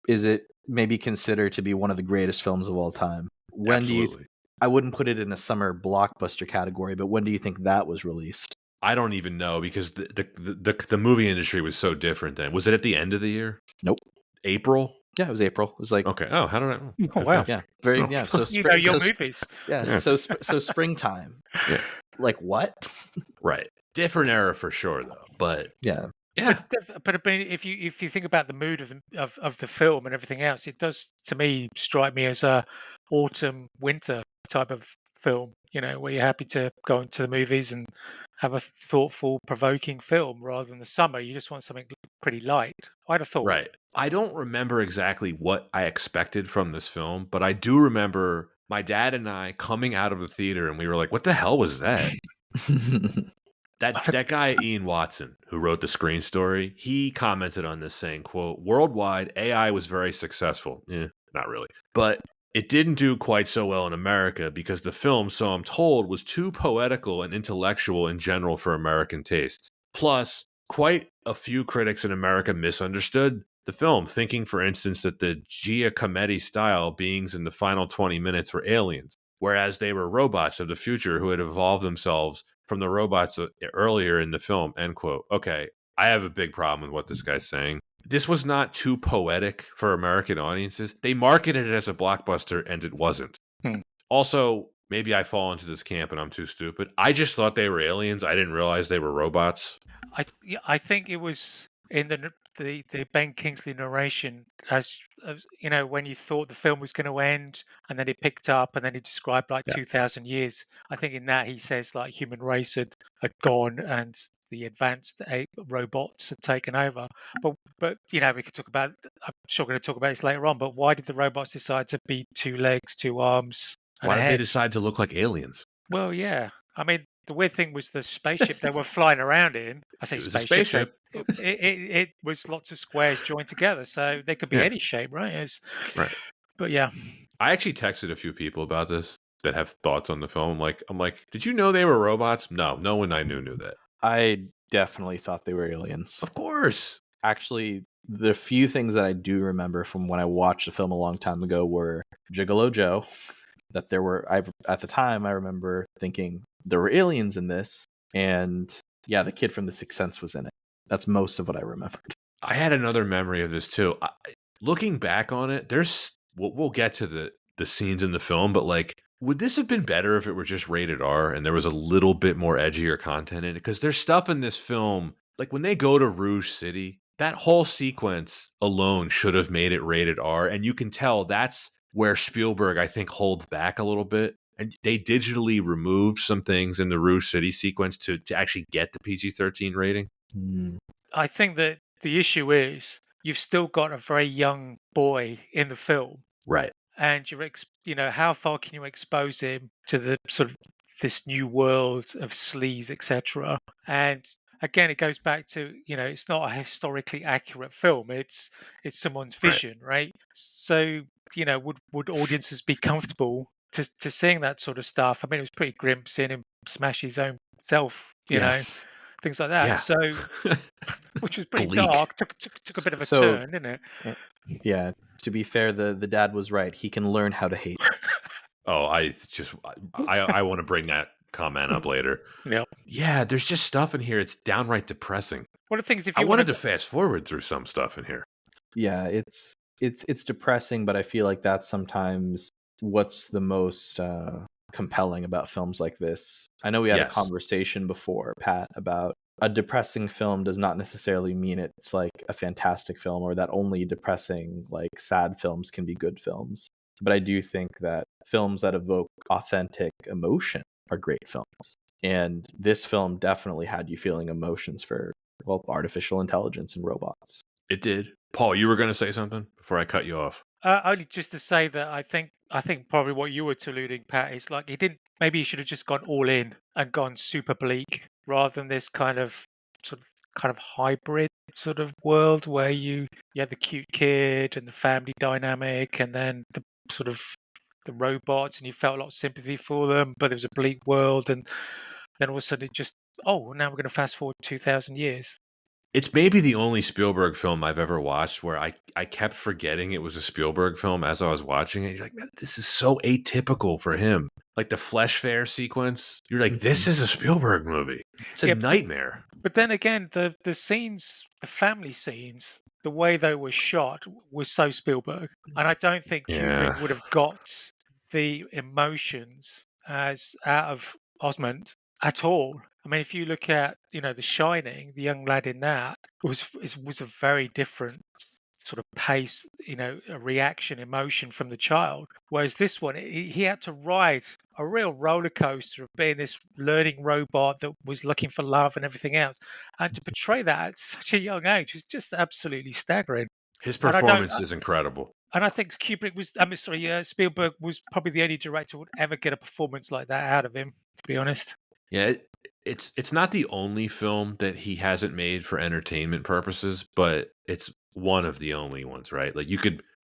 Speaker 2: is it maybe considered to be one of the greatest films of all time?
Speaker 1: Absolutely.
Speaker 2: I wouldn't put it in a summer blockbuster category, but when do you think that was released?
Speaker 1: I don't even know because the movie industry was so different then. Was it at the end of the year?
Speaker 2: Nope.
Speaker 1: April?
Speaker 2: Yeah, it was April. It was like,
Speaker 1: okay. Oh, how did I?
Speaker 3: Oh, wow.
Speaker 2: Yeah, very. Yeah, so
Speaker 3: your movies.
Speaker 2: Yeah, so springtime.
Speaker 1: Yeah.
Speaker 2: Like what?
Speaker 1: Right. Different era for sure, though. But
Speaker 2: yeah.
Speaker 3: But I mean, if you think about the mood of the film and everything else, it does to me strike me as a autumn winter type of film. Where you're happy to go into the movies and have a thoughtful, provoking film rather than the summer. You just want something pretty light. I'd have thought.
Speaker 1: Right. I don't remember exactly what I expected from this film, but I do remember my dad and I coming out of the theater and we were like, "What the hell was that?" That guy, Ian Watson, who wrote the screen story, he commented on this saying, quote, "Worldwide, AI was very successful." Not really. But it didn't do quite so well in America because the film, so I'm told, was too poetical and intellectual in general for American tastes. Plus, quite a few critics in America misunderstood the film, thinking, for instance, that the Giacometti-style beings in the final 20 minutes were aliens, whereas they were robots of the future who had evolved themselves from the robots earlier in the film, end quote. Okay, I have a big problem with what this guy's saying. This was not too poetic for American audiences. They marketed it as a blockbuster, and it wasn't. Also, maybe I fall into this camp and I'm too stupid. I just thought they were aliens. I didn't realize they were robots.
Speaker 3: I think it was in the Ben Kingsley narration, as when you thought the film was going to end, and then it picked up, and then he described 2,000 years. I think in that he says human race had gone and the advanced robots had taken over. But we could talk about. I'm sure we're going to talk about this later on. But why did the robots decide to be 2 legs, 2 arms?
Speaker 1: Why did they decide to look like aliens?
Speaker 3: Well, yeah. I mean, the weird thing was the spaceship they were flying around in. I say spaceship. It was lots of squares joined together, so they could be any shape, right?
Speaker 1: Right.
Speaker 3: But yeah,
Speaker 1: I actually texted a few people about this that have thoughts on the film. I'm like, did you know they were robots? No one I knew that.
Speaker 2: I definitely thought they were aliens.
Speaker 1: Of course.
Speaker 2: Actually, the few things that I do remember from when I watched the film a long time ago were Gigolo Joe. That there were, at the time, I remember thinking there were aliens in this, and yeah, the kid from The Sixth Sense was in it. That's most of what I remembered.
Speaker 1: I had another memory of this too. Looking back on it, we'll get to the scenes in the film, but like, would this have been better if it were just rated R and there was a little bit more edgier content in it? Because there's stuff in this film, like when they go to Rouge City, that whole sequence alone should have made it rated R, and you can tell that's where Spielberg, I think, holds back a little bit. And they digitally removed some things in the Rouge City sequence to actually get the PG-13 rating.
Speaker 2: Mm.
Speaker 3: I think that the issue is you've still got a very young boy in the film,
Speaker 1: Right.
Speaker 3: and how far can you expose him to the sort of this new world of sleaze, etc. And again, it goes back to it's not a historically accurate film. It's someone's
Speaker 1: Right.
Speaker 3: vision, right? So would audiences be comfortable to seeing that sort of stuff? I mean, it was pretty grim seeing him smash his own self,
Speaker 2: Yeah.
Speaker 3: things like that.
Speaker 1: Yeah.
Speaker 3: So, which was pretty
Speaker 1: Bleak.
Speaker 3: dark. Took a bit of a
Speaker 2: So,
Speaker 3: turn, didn't it?
Speaker 2: yeah, to be fair, the dad was right. He can learn how to hate.
Speaker 1: Oh, I want to bring that comment up later.
Speaker 3: Yeah.
Speaker 1: Yeah, there's just stuff in here. It's downright depressing.
Speaker 3: One of the things, if
Speaker 1: I
Speaker 3: you want
Speaker 1: wanted to fast forward through some stuff in here.
Speaker 2: Yeah, it's depressing, but I feel like that's sometimes what's the most compelling about films like this. I know we had a
Speaker 1: Yes.
Speaker 2: conversation before, Pat, about a depressing film does not necessarily mean it's like a fantastic film, or that only depressing, like sad films can be good films. But I do think that films that evoke authentic emotion are great films. And this film definitely had you feeling emotions for, well, artificial intelligence and robots.
Speaker 1: It did. Paul, you were going to say something before I cut you off.
Speaker 3: only just to say that I think probably what you were alluding, Pat, is like maybe he should have just gone all in and gone super bleak rather than this kind of hybrid sort of world where you had the cute kid and the family dynamic, and then the sort of the robots, and you felt a lot of sympathy for them, but there was a bleak world, and then all of a sudden it just now we're going to fast forward 2,000 years.
Speaker 1: It's maybe the only Spielberg film I've ever watched where I kept forgetting it was a Spielberg film as I was watching it. You're like, man, this is so atypical for him. Like the Flesh Fair sequence, you're like, this is a Spielberg movie. It's a nightmare.
Speaker 3: But then again, the scenes, the family scenes, the way they were shot was so Spielberg. And I don't think Kubrick would have got the emotions as out of Osmond at all. I mean, if you look at, The Shining, the young lad in that was a very different sort of pace, a reaction, emotion from the child. Whereas this one, he had to ride a real roller coaster of being this learning robot that was looking for love and everything else. And to portray that at such a young age is just absolutely staggering.
Speaker 1: His performance is incredible.
Speaker 3: And I think Spielberg was probably the only director who would ever get a performance like that out of him, to be honest.
Speaker 1: Yeah, it's not the only film that he hasn't made for entertainment purposes, but it's one of the only ones, right? Like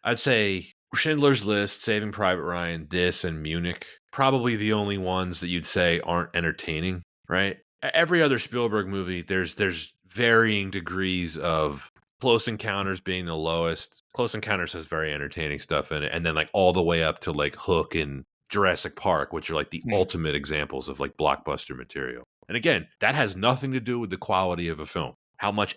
Speaker 1: I'd say Schindler's List, Saving Private Ryan, this, and Munich, probably the only ones that you'd say aren't entertaining, right? Every other Spielberg movie, there's varying degrees of Close Encounters being the lowest. Close Encounters has very entertaining stuff in it, and then like all the way up to like Hook and Jurassic Park, which are like the ultimate examples of like blockbuster material. And again, that has nothing to do with the quality of a film, how much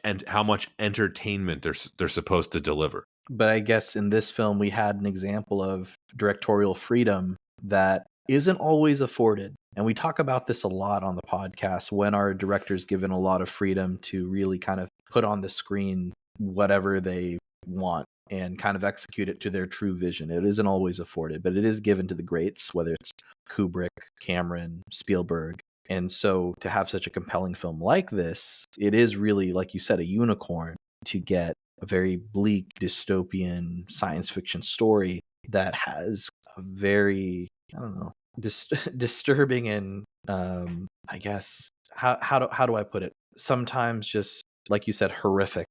Speaker 1: entertainment they're supposed to deliver.
Speaker 2: But I guess in this film, we had an example of directorial freedom that isn't always afforded. And we talk about this a lot on the podcast, when our directors given a lot of freedom to really kind of put on the screen whatever they want and kind of execute it to their true vision. It isn't always afforded, but it is given to the greats, whether it's Kubrick, Cameron, Spielberg. And so to have such a compelling film like this, it is really, like you said, a unicorn to get a very bleak dystopian science fiction story that has a very, I don't know, disturbing and I guess how do I put it? Sometimes just, like you said, horrific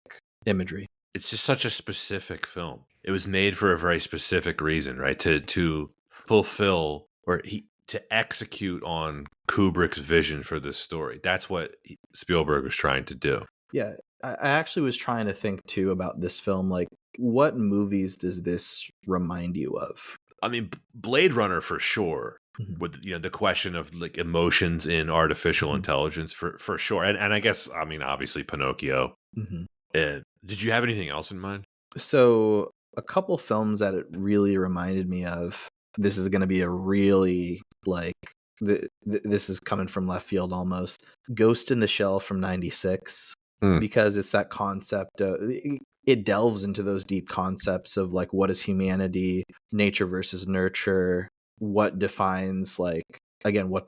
Speaker 2: imagery.
Speaker 1: It's just such a specific film. It was made for a very specific reason, right? To fulfill, or to execute on Kubrick's vision for this story. That's what Spielberg was trying to do.
Speaker 2: Yeah, I actually was trying to think too about this film. Like, what movies does this remind you of?
Speaker 1: I mean, Blade Runner for sure.
Speaker 2: Mhm.
Speaker 1: With the question of like emotions in artificial
Speaker 2: Mhm.
Speaker 1: intelligence for sure, and I guess I mean obviously Pinocchio.
Speaker 2: Mhm.
Speaker 1: Did you have anything else in mind?
Speaker 2: So, a couple films that it really reminded me of. This is going to be a really like this is coming from left field almost. Ghost in the Shell from '96,
Speaker 1: Hmm.
Speaker 2: because it's that concept. It delves into those deep concepts of like what is humanity, nature versus nurture, what defines like again what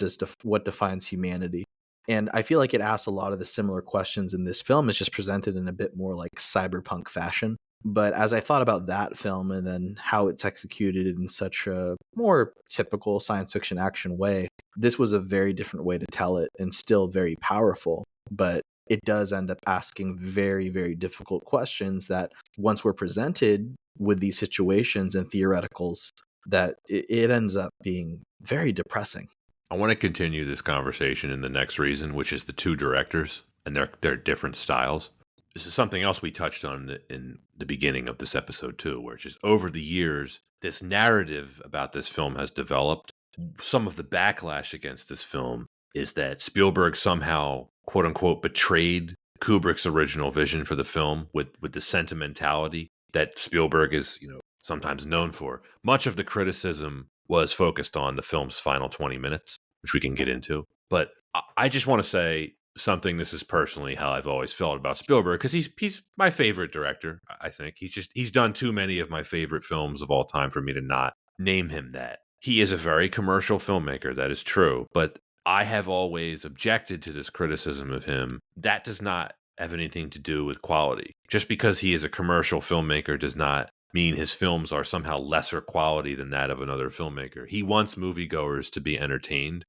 Speaker 2: defines humanity. And I feel like it asks a lot of the similar questions in this film. It's just presented in a bit more like cyberpunk fashion. But as I thought about that film and then how it's executed in such a more typical science fiction action way, this was a very different way to tell it and still very powerful. But it does end up asking very, very difficult questions that once we're presented with these situations and theoreticals, that it ends up being very depressing.
Speaker 1: I want to continue this conversation in the next reason, which is the two directors and their different styles. This is something else we touched on in the beginning of this episode too, where it's just over the years, this narrative about this film has developed. Some of the backlash against this film is that Spielberg somehow, quote unquote, betrayed Kubrick's original vision for the film with the sentimentality that Spielberg is, sometimes known for. Much of the criticism was focused on the film's final 20 minutes, which we can get into. But I just want to say something. This is personally how I've always felt about Spielberg, because he's my favorite director. I think he's done too many of my favorite films of all time for me to not name him that. He is a very commercial filmmaker, that is true, but I have always objected to this criticism of him. That does not have anything to do with quality. Just because he is a commercial filmmaker does not mean his films are somehow lesser quality than that of another filmmaker. He wants moviegoers to be entertained.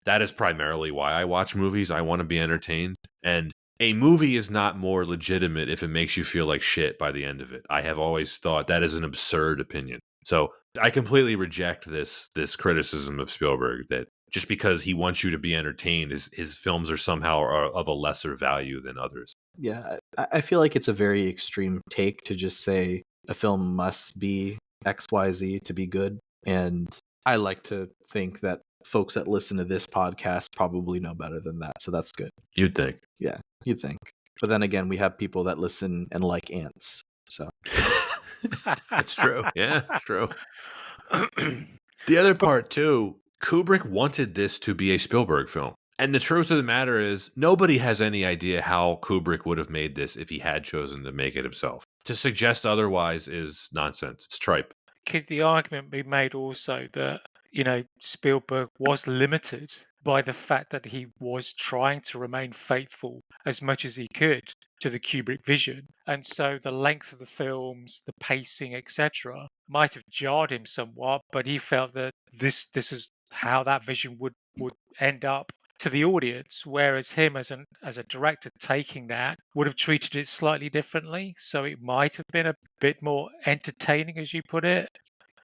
Speaker 1: That is primarily why I watch movies. I want to be entertained. And a movie is not more legitimate if it makes you feel like shit by the end of it. I have always thought that is an absurd opinion. So I completely reject this criticism of Spielberg that just because he wants you to be entertained, his films are somehow of a lesser value than others.
Speaker 2: Yeah, I feel like it's a very extreme take to just say a film must be XYZ to be good. And I like to think that folks that listen to this podcast probably know better than that. So that's good.
Speaker 1: You'd think.
Speaker 2: Yeah, you'd think. But then again, we have people that listen and like ants. So
Speaker 1: That's true. Yeah, it's true. The other part, too, Kubrick wanted this to be a Spielberg film. And the truth of the matter is, nobody has any idea how Kubrick would have made this if he had chosen to make it himself. To suggest otherwise is nonsense. It's tripe.
Speaker 3: Could the argument be made also that, Spielberg was limited by the fact that he was trying to remain faithful as much as he could to the Kubrick vision? And so the length of the films, the pacing, etc., might have jarred him somewhat, but he felt that this is how that vision would end up to the audience, whereas him as a director taking that would have treated it slightly differently. So it might have been a bit more entertaining, as you put it.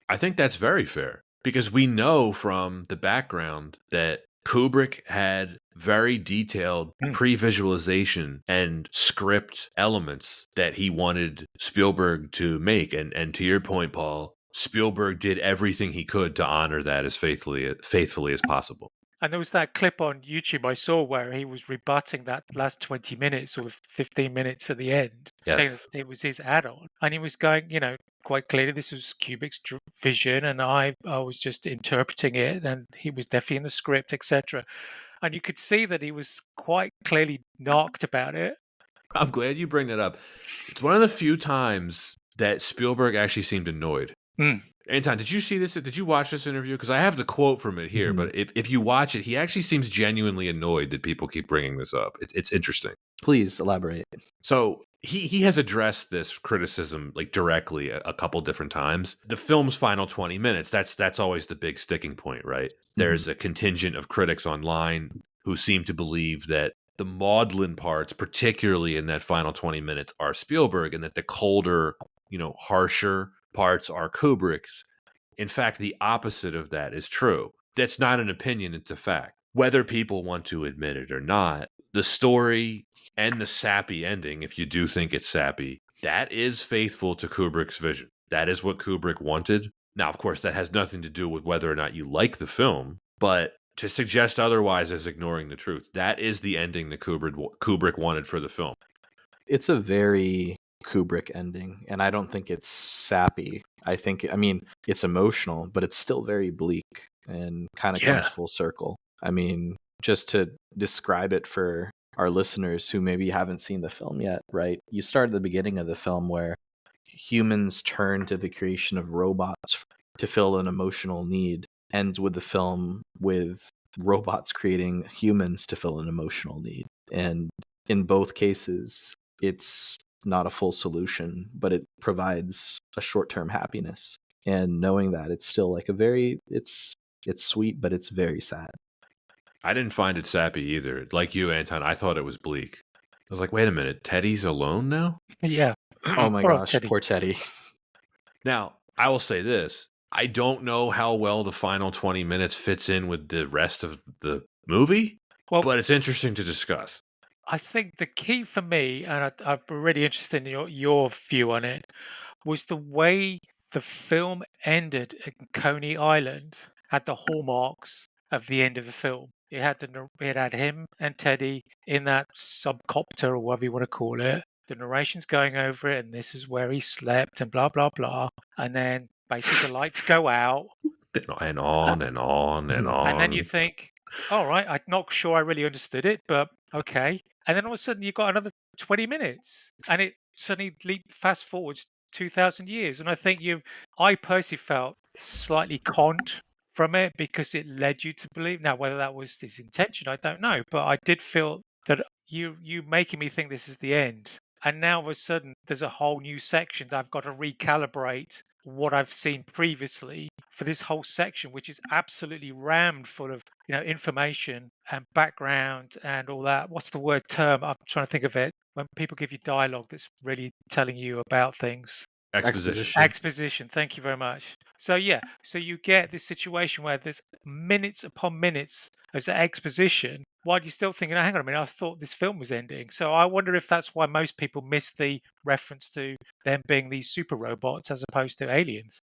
Speaker 1: I think that's very fair, because we know from the background that Kubrick had very detailed pre-visualization and script elements that he wanted Spielberg to make. And to your point, Paul, Spielberg did everything he could to honor that as faithfully as possible.
Speaker 3: And there was that clip on YouTube I saw where he was rebutting that last 20 minutes or 15 minutes at the end, saying
Speaker 1: Yes.
Speaker 3: that it was his add-on. And he was going, quite clearly this was Kubrick's vision and I was just interpreting it, and he was definitely in the script, etc. And you could see that he was quite clearly knocked about it.
Speaker 1: I'm glad you bring that up. It's one of the few times that Spielberg actually seemed annoyed. Anton, did you see this? Did you watch this interview? Because I have the quote from it here, but if you watch it, he actually seems genuinely annoyed that people keep bringing this up. It's interesting.
Speaker 2: Please elaborate.
Speaker 1: So he has addressed this criticism like directly a couple different times. The film's final 20 minutes, that's always the big sticking point, right? There's a contingent of critics online who seem to believe that the maudlin parts, particularly in that final 20 minutes, are Spielberg, and that the colder, harsher parts are Kubrick's. In fact, the opposite of that is true. That's not an opinion, it's a fact. Whether people want to admit it or not, the story and the sappy ending, if you do think it's sappy, that is faithful to Kubrick's vision. That is what Kubrick wanted. Now, of course, that has nothing to do with whether or not you like the film, but to suggest otherwise is ignoring the truth. That is the ending that Kubrick wanted for the film.
Speaker 2: It's a very Kubrick ending, and I don't think it's sappy. I mean, it's emotional, but it's still very bleak and kind of comes full circle. I mean, just to describe it for our listeners who maybe haven't seen the film yet, right? You start at the beginning of the film where humans turn to the creation of robots to fill an emotional need, ends with the film with robots creating humans to fill an emotional need. And in both cases, it's not a full solution, but it provides a short-term happiness. And knowing that, it's still like it's sweet, but it's very sad.
Speaker 1: I didn't find it sappy either. Like you, Anton, I thought it was bleak. I was like, wait a minute, Teddy's alone now?
Speaker 3: Yeah.
Speaker 2: Oh my gosh, poor Teddy.
Speaker 1: Now, I will say this. I don't know how well the final 20 minutes fits in with the rest of the movie, but it's interesting to discuss.
Speaker 3: I think the key for me, and I'm really interested in your view on it, was the way the film ended at Coney Island had the hallmarks of the end of the film. It had him and Teddy in that subcopter or whatever you want to call it. The narration's going over it, and this is where he slept, and blah blah blah. And then basically the lights go out,
Speaker 1: and on and on and on.
Speaker 3: and then you think, all right, I'm not sure I really understood it, but okay. And then all of a sudden you've got another 20 minutes, and it suddenly fast forwards 2,000 years. And I personally felt slightly conned from it because it led you to believe. Now, whether that was his intention, I don't know, but I did feel that you making me think this is the end. And now all of a sudden there's a whole new section that I've got to recalibrate what I've seen previously for this whole section, which is absolutely rammed full of information and background and all that. What's the word term? I'm trying to think of it. When people give you dialogue that's really telling you about things. Exposition. Thank you very much. So you get this situation where there's minutes upon minutes as exposition while you're still thinking, oh, hang on a minute, I thought this film was ending. So I wonder if that's why most people miss the reference to them being these super robots as opposed to aliens.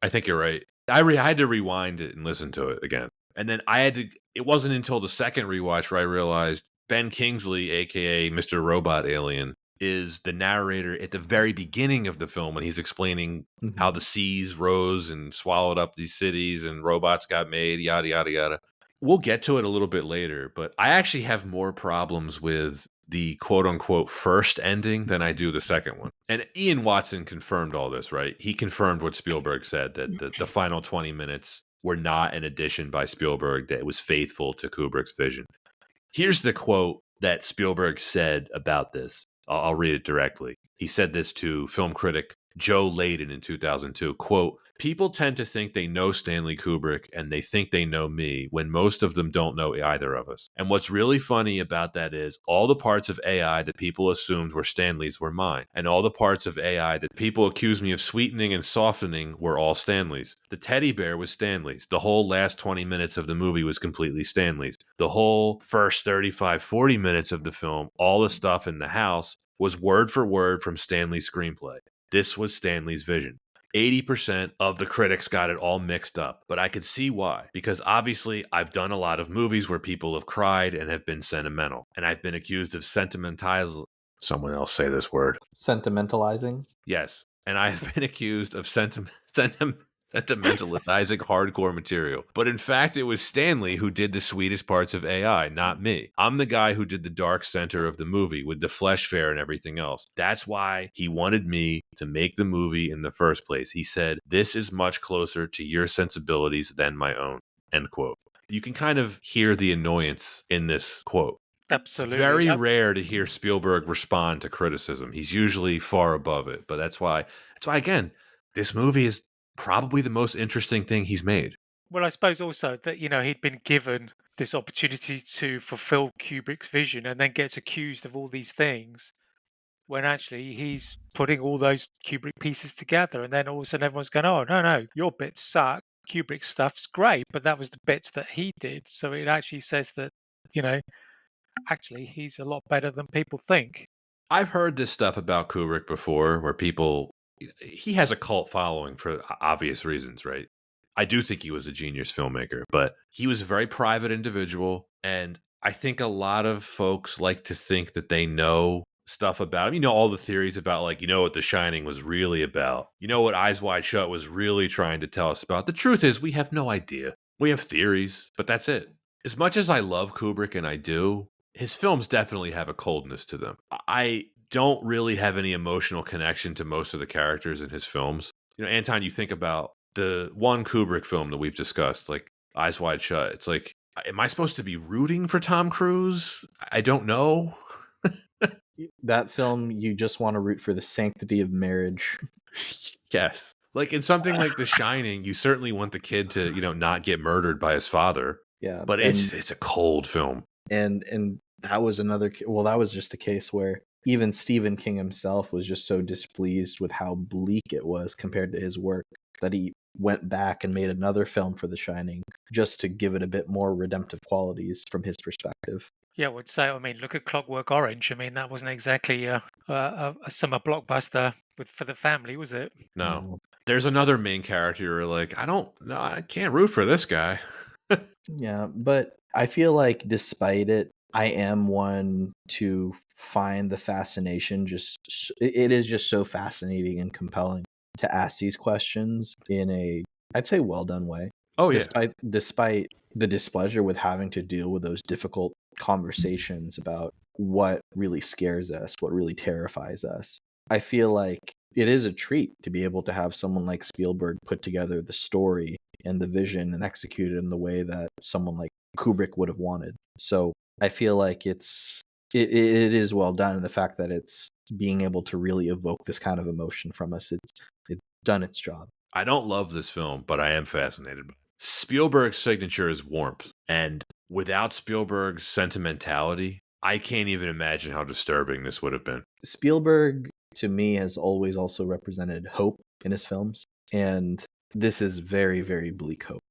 Speaker 1: I think you're right. I had to rewind it and listen to it again. And then it wasn't until the second rewatch where I realized Ben Kingsley, aka Mr. Robot Alien, is the narrator at the very beginning of the film when he's explaining how the seas rose and swallowed up these cities and robots got made, yada, yada, yada. We'll get to it a little bit later, but I actually have more problems with the quote unquote first ending than I do the second one. And Ian Watson confirmed all this, right? He confirmed what Spielberg said, that the final 20 minutes were not an addition by Spielberg, that it was faithful to Kubrick's vision. Here's the quote that Spielberg said about this. I'll read it directly. He said this to film critic Joe Layden in 2002, quote, "People tend to think they know Stanley Kubrick and they think they know me when most of them don't know either of us. And what's really funny about that is all the parts of AI that people assumed were Stanley's were mine. And all the parts of AI that people accused me of sweetening and softening were all Stanley's. The teddy bear was Stanley's. The whole last 20 minutes of the movie was completely Stanley's. The whole first 35, 40 minutes of the film, all the stuff in the house, was word for word from Stanley's screenplay. This was Stanley's vision." 80% of the critics got it all mixed up, but I could see why. Because obviously, I've done a lot of movies where people have cried and have been sentimental, and I've been accused of someone else say this word.
Speaker 2: Sentimentalizing?
Speaker 1: Yes, and I've been accused of sentimentalizing hardcore material. But in fact, it was Stanley who did the sweetest parts of AI, not me. I'm the guy who did the dark center of the movie with the flesh fair and everything else. That's why he wanted me to make the movie in the first place. He said, "This is much closer to your sensibilities than my own," end quote. You can kind of hear the annoyance in this quote.
Speaker 3: Absolutely.
Speaker 1: It's very rare to hear Spielberg respond to criticism. He's usually far above it. But that's why again, this movie is probably the most interesting thing he's made.
Speaker 3: Well, I suppose also that, he'd been given this opportunity to fulfill Kubrick's vision and then gets accused of all these things when actually he's putting all those Kubrick pieces together. And then all of a sudden everyone's going, oh, no, your bits suck. Kubrick stuff's great, but that was the bits that he did. So it actually says that, you know, actually he's a lot better than people think.
Speaker 1: I've heard this stuff about Kubrick before where he has a cult following for obvious reasons, right? I do think he was a genius filmmaker, but he was a very private individual. And I think a lot of folks like to think that they know stuff about him. You know, all the theories about, like, you know what The Shining was really about. You know what Eyes Wide Shut was really trying to tell us about. The truth is, we have no idea. We have theories, but that's it. As much as I love Kubrick, and I do, his films definitely have a coldness to them. I don't really have any emotional connection to most of the characters in his films. You know, Anton, you think about the one Kubrick film that we've discussed, like Eyes Wide Shut. It's like, am I supposed to be rooting for Tom Cruise? I don't know.
Speaker 2: That film, you just want to root for the sanctity of marriage.
Speaker 1: Yes. Like in something like The Shining, you certainly want the kid to, not get murdered by his father.
Speaker 2: Yeah,
Speaker 1: But it's a cold film.
Speaker 2: And that was that was just a case where even Stephen King himself was just so displeased with how bleak it was compared to his work that he went back and made another film for The Shining just to give it a bit more redemptive qualities from his perspective.
Speaker 3: Yeah, I would say, I mean, look at Clockwork Orange. I mean, that wasn't exactly a summer blockbuster for the family, was it?
Speaker 1: No. There's another main character you're like, I can't root for this guy.
Speaker 2: Yeah, but I feel like despite it, I am one to find the fascination. It is just so fascinating and compelling to ask these questions in I'd say, well done way.
Speaker 1: Oh, yeah.
Speaker 2: Despite the displeasure with having to deal with those difficult conversations about what really scares us, what really terrifies us. I feel like it is a treat to be able to have someone like Spielberg put together the story and the vision and execute it in the way that someone like Kubrick would have wanted. So I feel like it is well done, and the fact that it's being able to really evoke this kind of emotion from us, it's done its job.
Speaker 1: I don't love this film, but I am fascinated by it. Spielberg's signature is warmth, and without Spielberg's sentimentality, I can't even imagine how disturbing this would have been.
Speaker 2: Spielberg, to me, has always also represented hope in his films, and this is very, very bleak hope.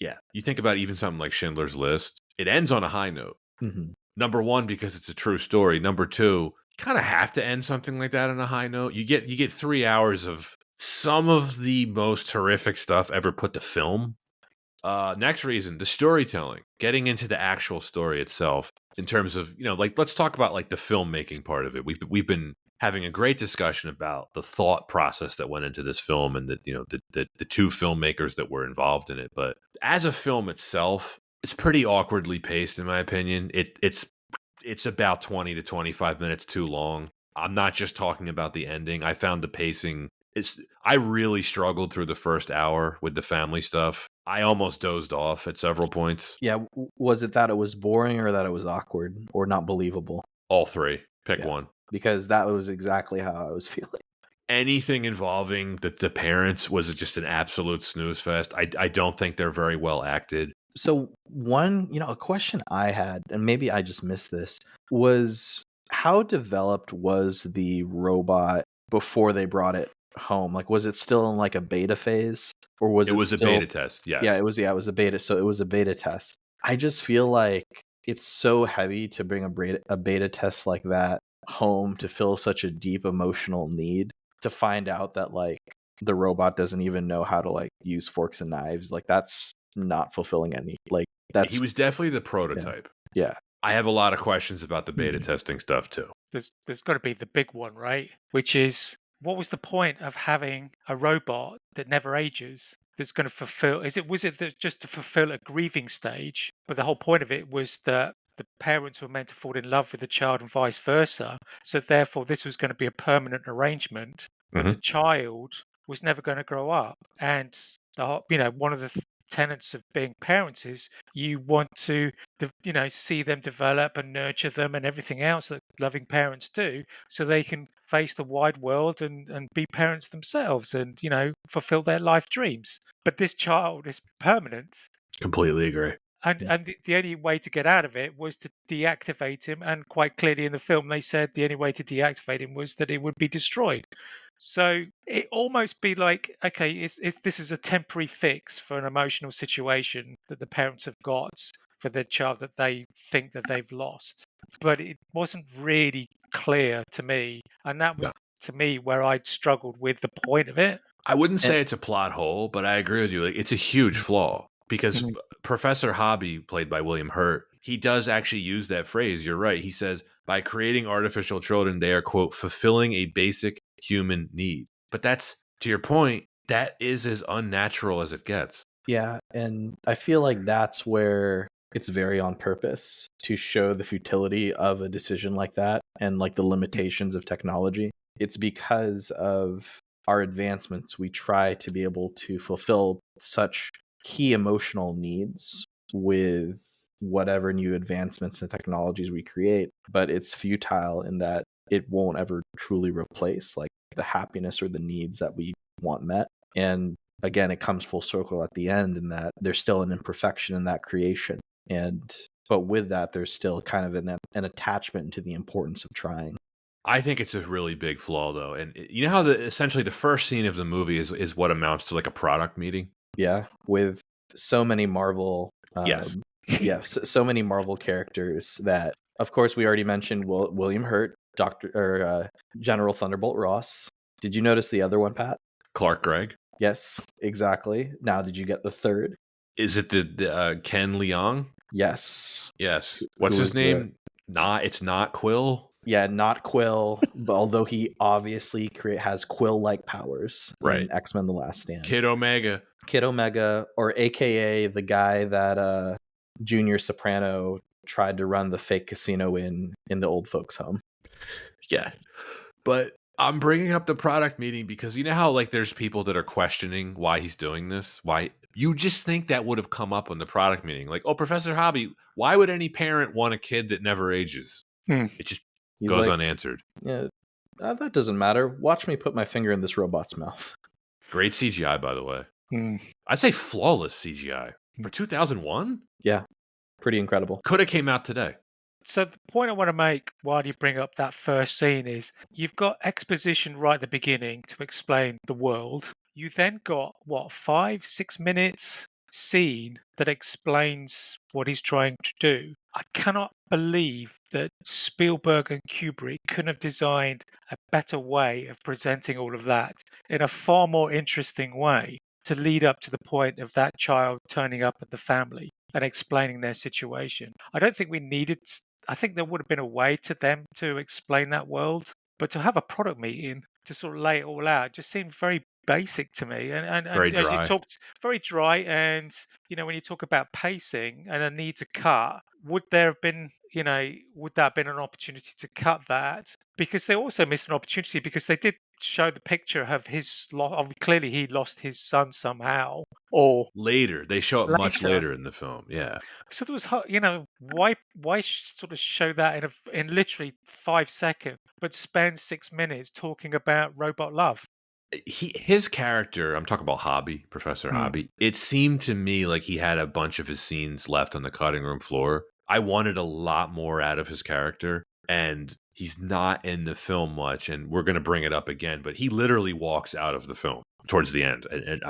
Speaker 1: Yeah. You think about even something like Schindler's List, it ends on a high note.
Speaker 2: Mm-hmm.
Speaker 1: Number one, because it's a true story. Number two, you kind of have to end something like that on a high note. You get 3 hours of some of the most horrific stuff ever put to film. Next reason, the storytelling, getting into the actual story itself in terms of, like, let's talk about like the filmmaking part of it. We've been having a great discussion about the thought process that went into this film and the two filmmakers that were involved in it. But as a film itself, it's pretty awkwardly paced, in my opinion. It's about 20 to 25 minutes too long. I'm not just talking about the ending. I found the pacing. I really struggled through the first hour with the family stuff. I almost dozed off at several points.
Speaker 2: Yeah, was it that it was boring or that it was awkward or not believable?
Speaker 1: All three. Pick one.
Speaker 2: Because that was exactly how I was feeling.
Speaker 1: Anything involving the parents was just an absolute snooze fest. I don't think they're very well acted.
Speaker 2: So a question I had, and maybe I just missed this, was how developed was the robot before they brought it home? Like, was it still in like a beta phase, or was it?
Speaker 1: It was
Speaker 2: still...
Speaker 1: a beta test. Yes.
Speaker 2: Yeah, it was. Yeah, it was a beta. So it was a beta test. I just feel like it's so heavy to bring a beta test like that home to fill such a deep emotional need, to find out that like the robot doesn't even know how to like use forks and knives. Like, that's not fulfilling any, like, that's...
Speaker 1: He was definitely the prototype.
Speaker 2: Yeah.
Speaker 1: I have a lot of questions about the beta testing stuff too.
Speaker 3: There's got to be the big one, right? Which is, what was the point of having a robot that never ages, that's going to fulfill? Was it that just to fulfill a grieving stage? But the whole point of it was that the parents were meant to fall in love with the child and vice versa. So therefore, this was going to be a permanent arrangement. But the child was never going to grow up, and one of the tenets of being parents is you want to see them develop and nurture them and everything else that loving parents do, so they can face the wide world and be parents themselves and fulfill their life dreams. But this child is permanent.
Speaker 1: Completely agree.
Speaker 3: And the only way to get out of it was to deactivate him, and quite clearly in the film they said the only way to deactivate him was that it would be destroyed. So it almost be like, okay, it's this is a temporary fix for an emotional situation that the parents have got for their child that they think that they've lost. But it wasn't really clear to me. And that
Speaker 1: Yeah.
Speaker 3: was, to me, where I'd struggled with the point of it.
Speaker 1: I wouldn't
Speaker 2: And
Speaker 1: say it's a plot hole, but I agree with you. Like, it's a huge flaw because
Speaker 3: Mhm.
Speaker 1: Professor Hobby, played by William Hurt, he does actually use that phrase. You're right. He says, by creating artificial children, they are, quote, fulfilling a basic human need. But that's, to your point, that is as unnatural as it gets.
Speaker 2: yeah, and I feel like that's where it's very on purpose to show the futility of a decision like that and like the limitations of technology. It's because of our advancements we try to be able to fulfill such key emotional needs with whatever new advancements and technologies we create, but it's futile in that it won't ever truly replace like the happiness or the needs that we want met. And again, it comes full circle at the end in that there's still an imperfection in that creation. And but with that, there's still kind of an attachment to the importance of trying.
Speaker 1: I think it's a really big flaw, though. And you know how essentially the first scene of the movie is what amounts to like a product meeting?
Speaker 2: Yeah, with so many Marvel,
Speaker 1: Yes.
Speaker 2: yeah, so many Marvel characters that, of course, we already mentioned William Hurt, Doctor or General Thunderbolt Ross. Did you notice the other one, Pat?
Speaker 1: Clark Gregg.
Speaker 2: Yes, exactly. Now, did you get the third?
Speaker 1: Is it the Ken Leong?
Speaker 2: Yes.
Speaker 1: Yes.
Speaker 2: Who
Speaker 1: What's his
Speaker 2: was the
Speaker 1: name? It's not Quill.
Speaker 2: Yeah, not Quill, but although he obviously has Quill-like powers
Speaker 1: Right.
Speaker 2: in X-Men: The Last Stand.
Speaker 1: Kid Omega.
Speaker 2: Kid Omega, or AKA the guy that Junior Soprano tried to run the fake casino in the old folks' home.
Speaker 1: Yeah. But I'm bringing up the product meeting because you know how like there's people that are questioning why he's doing this? Why you just think that would have come up in the product meeting. Like, "Oh, Professor Hobby, why would any parent want a kid that never ages?"
Speaker 3: Hmm.
Speaker 1: It just
Speaker 2: He's
Speaker 1: goes
Speaker 2: like,
Speaker 1: unanswered.
Speaker 2: yeah, that doesn't matter. Watch me put my finger in this robot's mouth.
Speaker 1: Great CGI, by the way.
Speaker 3: Hmm.
Speaker 1: I'd say flawless CGI for 2001.
Speaker 2: Yeah, pretty incredible.
Speaker 1: Could have came out today.
Speaker 3: So the point I want to make while you bring up that first scene is you've got exposition right at the beginning to explain the world. You then got what, 5, 6 minutes scene that explains what he's trying to do. I cannot believe that Spielberg and Kubrick couldn't have designed a better way of presenting all of that in a far more interesting way to lead up to the point of that child turning up at the family and explaining their situation. I don't think we needed, I think there would have been a way to them to explain that world, but to have a product meeting to sort of lay it all out just seemed very basic to me.
Speaker 1: Very
Speaker 3: And as you
Speaker 1: dry.
Speaker 3: talked, very dry. And, when you talk about pacing and a need to cut, would there have been, would that have been an opportunity to cut that? Because they also missed an opportunity because they did show the picture of his clearly he lost his son somehow or
Speaker 1: Later. They show it much
Speaker 3: later.
Speaker 1: later in the film. Yeah.
Speaker 3: So there was, why sort of show that in literally 5 seconds, but spend 6 minutes talking about robot love?
Speaker 1: His character, I'm talking about Hobby, Professor
Speaker 3: Mm.
Speaker 1: Hobby. It seemed to me like he had a bunch of his scenes left on the cutting room floor. I wanted a lot more out of his character, and he's not in the film much. And we're going to bring it up again, but he literally walks out of the film towards the end,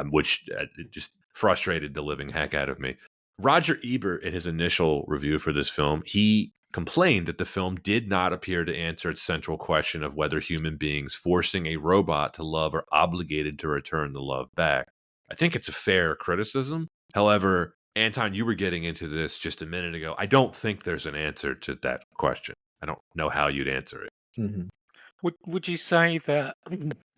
Speaker 1: which it just frustrated the living heck out of me. Roger Ebert, in his initial review for this film, he complained that the film did not appear to answer its central question of whether human beings forcing a robot to love are obligated to return the love back. I think it's a fair criticism. However, Anton, you were getting into this just a minute ago. I don't think there's an answer to that question. I don't know how you'd answer it.
Speaker 2: Mm-hmm.
Speaker 3: Would you say that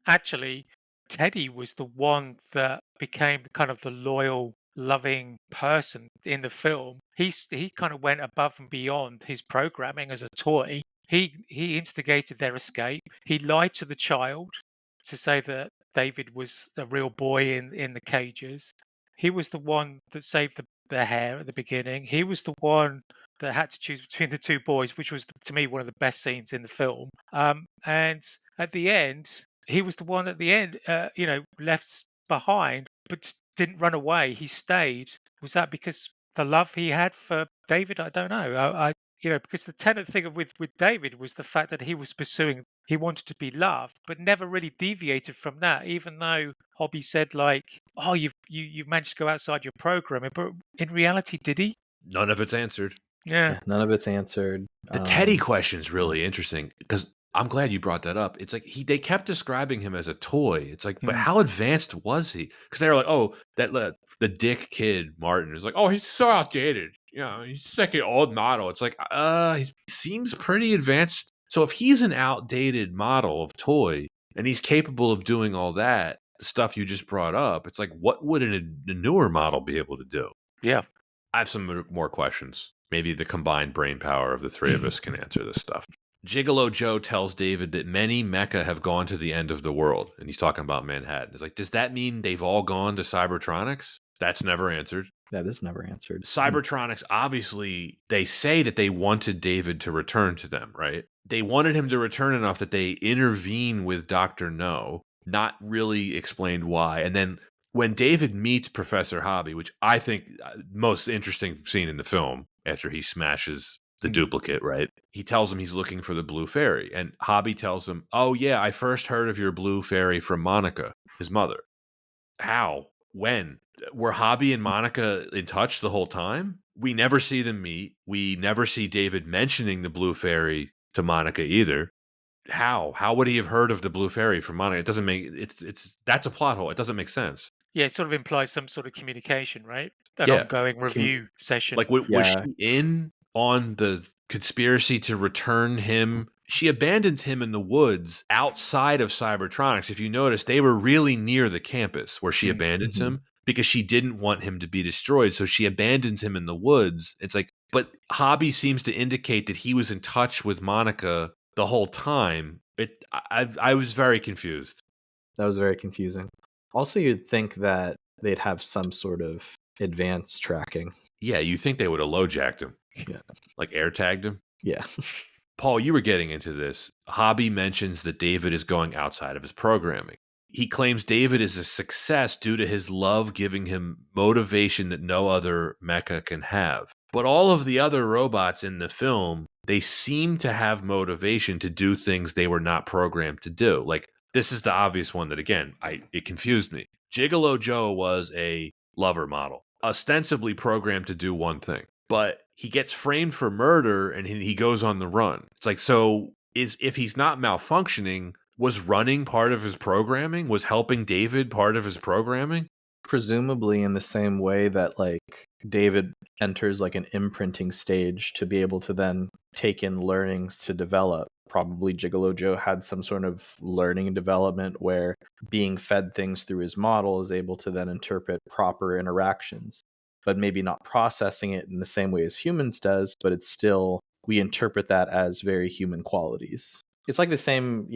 Speaker 3: actually Teddy was the one that became kind of the loyal, loving person in the film? He kind of went above and beyond his programming as a toy. He instigated their escape. He lied to the child to say that David was a real boy in the cages. He was the one that saved the hair at the beginning. He was the one that had to choose between the two boys, which was to me one of the best scenes in the film. And at the end, he was the one at the end, left behind, but didn't run away. He stayed. Was that because the love he had for David? I don't know. Because the tenet thing with David was the fact that he wanted to be loved, but never really deviated from that. Even though Hobby said like, "Oh, you've managed to go outside your programming," but in reality, did he?
Speaker 1: None of it's answered.
Speaker 3: Yeah.
Speaker 2: Yeah, none of it's answered.
Speaker 1: The Teddy question's really interesting because I'm glad you brought that up. It's like they kept describing him as a toy. It's like, but
Speaker 3: Mm.
Speaker 1: how advanced was he? Because they were like, oh, the dick kid Martin is like, oh, he's so outdated. You know, he's just like an old model. It's like, he seems pretty advanced. So if he's an outdated model of toy and he's capable of doing all that, the stuff you just brought up, it's like, what would a newer model be able to do?
Speaker 3: Yeah.
Speaker 1: I have some more questions. Maybe the combined brain power of the three of us can answer this stuff. Gigolo Joe tells David that many mecha have gone to the end of the world, and he's talking about Manhattan. It's like, does that mean they've all gone to Cybertronics? That's never answered.
Speaker 2: That is never answered.
Speaker 1: Cybertronics, obviously, they say that they wanted David to return to them, right? They wanted him to return enough that they intervene with Dr. No, not really explained why. And then when David meets Professor Hobby, which I think most interesting scene in the film after he smashes the duplicate, right? He tells him he's looking for the blue fairy. And Hobby tells him, oh, yeah, I first heard of your blue fairy from Monica, his mother. How? When? Were Hobby and Monica in touch the whole time? We never see them meet. We never see David mentioning the blue fairy to Monica either. How? How would he have heard of the blue fairy from Monica? It doesn't make it's that's a plot hole. It doesn't make sense.
Speaker 3: Yeah, it sort of implies some sort of communication, right? An
Speaker 1: Yeah.
Speaker 3: ongoing review session.
Speaker 1: Like, was she in on the conspiracy to return him? She abandons him in the woods outside of Cybertronics. If you notice, they were really near the campus where she abandons him because she didn't want him to be destroyed. So she abandons him in the woods. It's like, but Hobby seems to indicate that he was in touch with Monica the whole time. I was very confused.
Speaker 2: That was very confusing. Also, you'd think that they'd have some sort of advanced tracking.
Speaker 1: Yeah, you think they would have low-jacked him.
Speaker 2: Yeah.
Speaker 1: Like air-tagged him?
Speaker 2: Yeah.
Speaker 1: Paul, you were getting into this. Hobby mentions that David is going outside of his programming. He claims David is a success due to his love giving him motivation that no other mecha can have. But all of the other robots in the film, they seem to have motivation to do things they were not programmed to do. Like, this is the obvious one that, again, it confused me. Gigolo Joe was a lover model, ostensibly programmed to do one thing. But he gets framed for murder and he goes on the run. It's like, so if he's not malfunctioning, was running part of his programming? Was helping David part of his programming?
Speaker 2: Presumably in the same way that like David enters like an imprinting stage to be able to then take in learnings to develop. Probably Gigolo Joe had some sort of learning and development where being fed things through his model is able to then interpret proper interactions, but maybe not processing it in the same way as humans does, but it's still, we interpret that as very human qualities. It's like the same,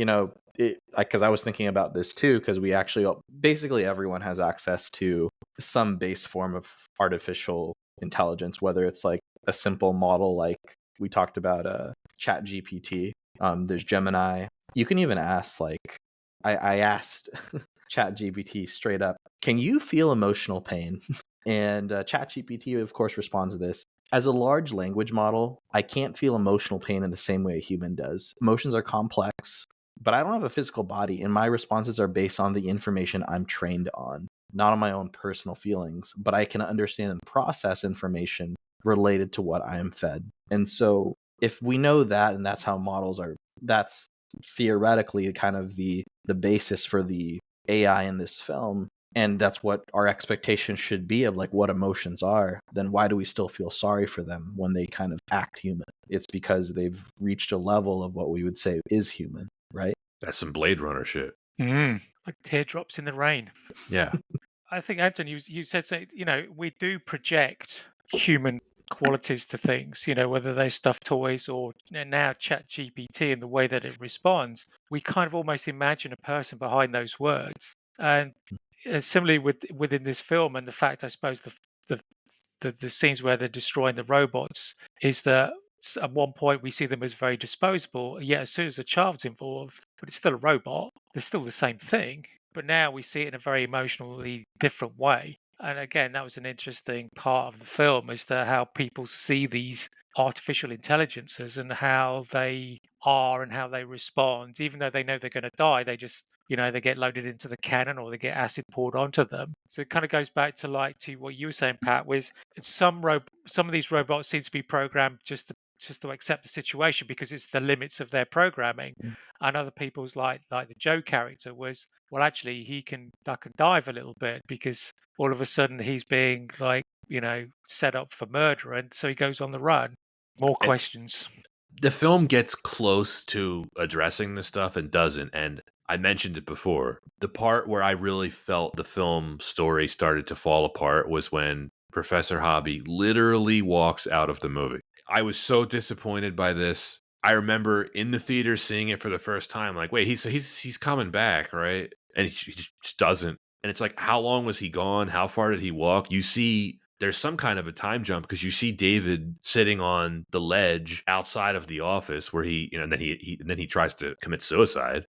Speaker 2: because I was thinking about this too, because we actually, basically everyone has access to some base form of artificial intelligence, whether it's like a simple model like we talked about Chat GPT. There's Gemini. You can even ask, like, I asked Chat GPT straight up, can you feel emotional pain? And ChatGPT, of course, responds to this. As a large language model, I can't feel emotional pain in the same way a human does. Emotions are complex, but I don't have a physical body, and my responses are based on the information I'm trained on, not on my own personal feelings, but I can understand and process information related to what I am fed. And so if we know that, and that's how models are, that's theoretically kind of the basis for the AI in this film, and that's what our expectation should be of like what emotions are, then why do we still feel sorry for them when they kind of act human? It's because they've reached a level of what we would say is human, right?
Speaker 1: That's some Blade Runner shit.
Speaker 3: Like teardrops in the rain.
Speaker 1: Yeah.
Speaker 3: I think, Anton, you said, we do project human qualities to things, whether they're stuffed toys or now Chat GPT and the way that it responds. We kind of almost imagine a person behind those words. And similarly within this film, and the fact, I suppose, the scenes where they're destroying the robots is that at one point we see them as very disposable, yet as soon as a child's involved, but it's still a robot, they're still the same thing. But now we see it in a very emotionally different way. And again, that was an interesting part of the film as to how people see these artificial intelligences and how they are and how they respond. Even though they know they're going to die, they just, they get loaded into the cannon or they get acid poured onto them. So it kind of goes back to what you were saying, Pat, was some of these robots seem to be programmed just to accept the situation because it's the limits of their programming. And other people's like the Joe character was, well, actually he can duck and dive a little bit because all of a sudden he's being set up for murder, and so he goes on the run. More
Speaker 1: And
Speaker 3: questions.
Speaker 1: the film gets close to addressing this stuff and doesn't. And I mentioned it before. The part where I really felt the film story started to fall apart was when Professor Hobby literally walks out of the movie. I was so disappointed by this. I remember in the theater seeing it for the first time, like, wait, he's coming back, right? And he just doesn't. And it's like, how long was he gone? How far did he walk? You see, there's some kind of a time jump because you see David sitting on the ledge outside of the office where and then he tries to commit suicide,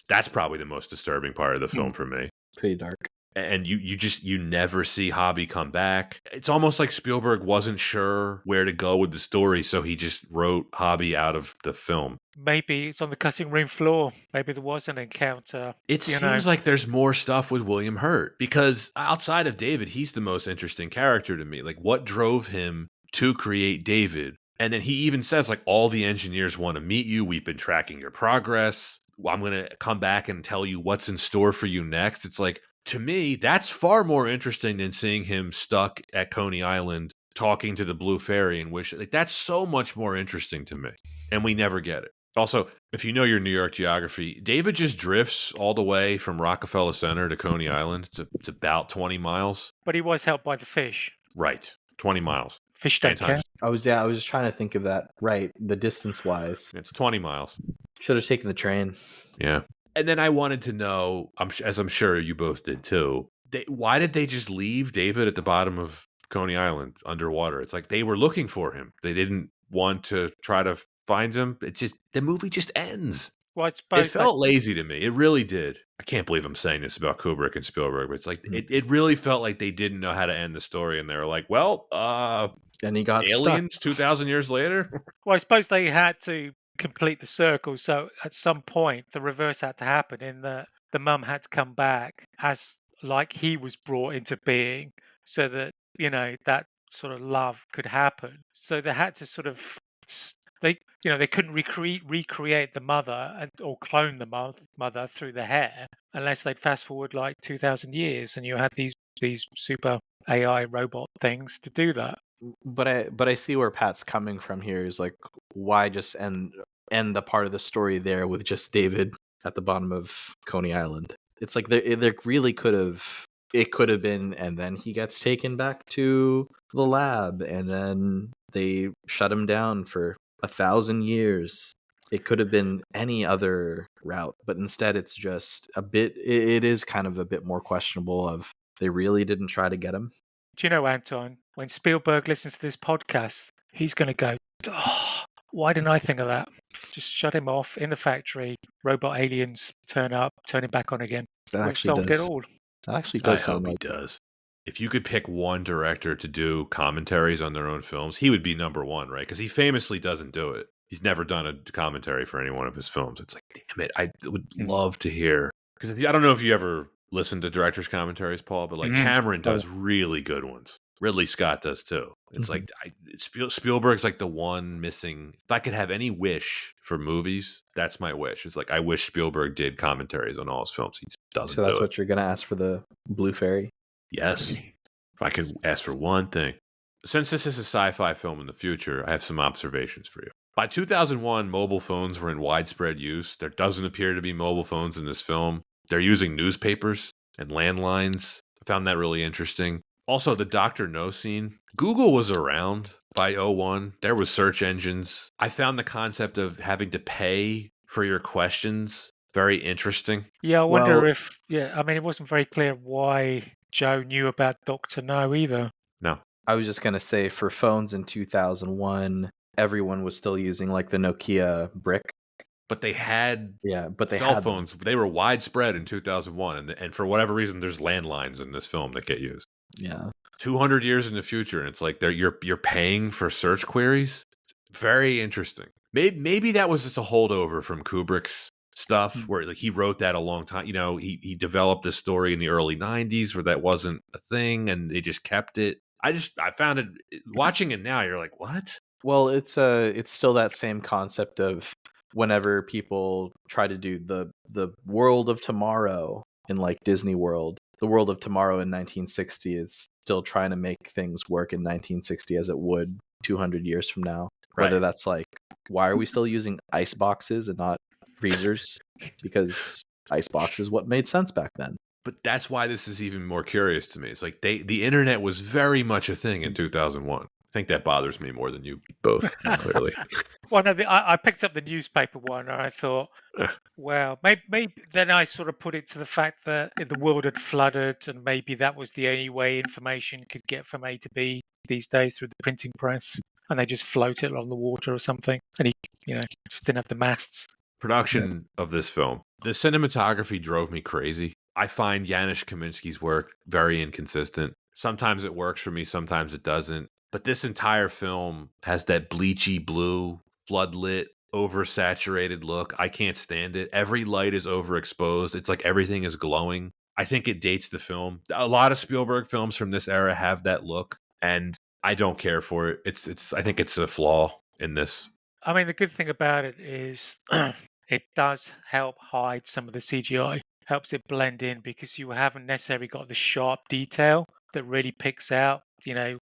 Speaker 1: that's probably the most disturbing part of the film for me.
Speaker 2: Pretty dark.
Speaker 1: And you never see Hobby come back. It's almost like Spielberg wasn't sure where to go with the story, so he just wrote Hobby out of the film.
Speaker 3: Maybe it's on the cutting room floor. Maybe there was an encounter.
Speaker 1: It seems like there's more stuff with William Hurt because outside of David, he's the most interesting character to me. Like, what drove him to create David? And then he even says, like, all the engineers want to meet you. We've been tracking your progress. I'm going to come back and tell you what's in store for you next. It's like, to me, that's far more interesting than seeing him stuck at Coney Island talking to the Blue Fairy and that's so much more interesting to me. And we never get it. Also, if you know your New York geography, David just drifts all the way from Rockefeller Center to Coney Island. It's about 20 miles.
Speaker 3: But he was helped by the fish.
Speaker 1: Right. 20 miles.
Speaker 3: Fish don't care.
Speaker 2: I was just trying to think of that. Right. The distance wise.
Speaker 1: It's 20 miles.
Speaker 2: Should have taken the train.
Speaker 1: Yeah. And then I wanted to know, as I'm sure you both did too, why did they just leave David at the bottom of Coney Island underwater? It's like they were looking for him. They didn't want to try to find him. The movie just ends.
Speaker 3: Well, I suppose
Speaker 1: it felt lazy to me. It really did. I can't believe I'm saying this about Kubrick and Spielberg, but it's like it really felt like they didn't know how to end the story, and they were like, "Well,
Speaker 2: and he got
Speaker 1: aliens
Speaker 2: stuck.
Speaker 1: 2,000 years later."
Speaker 3: Well, I suppose they had to complete the circle, so at some point the reverse had to happen in that the mum had to come back as like he was brought into being, so that that sort of love could happen. So they had to sort of they couldn't recreate the mother or clone the mother through the hair unless they'd fast forward like 2,000 years, and you had these super AI robot things to do that.
Speaker 2: But I see where Pat's coming from here. Is like, why just end the part of the story there with just David at the bottom of Coney Island? It's like there really could have been, and then he gets taken back to the lab, and then they shut him down for 1,000 years. It could have been any other route, but instead it's just it is kind of a bit more questionable of they really didn't try to get him.
Speaker 3: Do you know, Anton, when Spielberg listens to this podcast, he's going to go, oh, why didn't I think of that? Just shut him off in the factory. Robot aliens turn up, turn him back on again.
Speaker 2: That
Speaker 3: We've
Speaker 2: actually
Speaker 3: solved
Speaker 2: does.
Speaker 3: it all.
Speaker 2: That actually does
Speaker 1: I
Speaker 2: sound
Speaker 1: hope
Speaker 2: like
Speaker 1: he does. If you could pick one director to do commentaries on their own films, he would be number one, right? Because he famously doesn't do it. He's never done a commentary for any one of his films. It's like, damn it, I would love to hear. Because I don't know if you ever listen to director's commentaries, Paul, but like Cameron does really good ones. Ridley Scott does too. It's like Spielberg's like the one missing. If I could have any wish for movies, that's my wish. It's like I wish Spielberg did commentaries on all his films. He doesn't.
Speaker 2: So that's what you're gonna ask for the Blue Fairy?
Speaker 1: Yes. If I could ask for one thing. Since this is a sci-fi film in the future, I have some observations for you. By 2001, mobile phones were in widespread use. There doesn't appear to be mobile phones in this film. They're using newspapers and landlines. I found that really interesting. Also, the Dr. No scene. Google was around by 2001. There was search engines. I found the concept of having to pay for your questions very interesting.
Speaker 3: Yeah, I wonder it wasn't very clear why Joe knew about Dr. No either.
Speaker 1: No.
Speaker 2: I was just going to say, for phones in 2001, everyone was still using like the Nokia brick.
Speaker 1: But they had
Speaker 2: cell
Speaker 1: phones. They were widespread in 2001. And for whatever reason, there's landlines in this film that get used.
Speaker 2: Yeah.
Speaker 1: 200 years in the future, and it's like you're paying for search queries. Very interesting. Maybe that was just a holdover from Kubrick's stuff,
Speaker 3: Mm.
Speaker 1: where like he wrote that a long time. He developed a story in the early '90s where that wasn't a thing, and they just kept it. I found it watching it now. You're like, what?
Speaker 2: Well, it's still that same concept of whenever people try to do the world of tomorrow in like Disney World, the world of tomorrow in 1960 is still trying to make things work in 1960 as it would 200 years from now. Whether
Speaker 1: Right.
Speaker 2: that's like, why are we still using ice boxes and not freezers? Because ice box is what made sense back then.
Speaker 1: But that's why this is even more curious to me. It's like the internet was very much a thing in 2001. I think that bothers me more than you both, clearly.
Speaker 3: Well, no, I picked up the newspaper one and I thought, well, maybe then I sort of put it to the fact that the world had flooded and maybe that was the only way information could get from A to B these days through the printing press. And they just float it along the water or something. And he, just didn't have the masts.
Speaker 1: Production of this film. The cinematography drove me crazy. I find Janusz Kaminski's work very inconsistent. Sometimes it works for me, sometimes it doesn't. But this entire film has that bleachy blue, floodlit, oversaturated look. I can't stand it. Every light is overexposed. It's like everything is glowing. I think it dates the film. A lot of Spielberg films from this era have that look, and I don't care for it. I think it's a flaw in this.
Speaker 3: I mean, the good thing about it is it does help hide some of the CGI, helps it blend in because you haven't necessarily got the sharp detail that really picks out,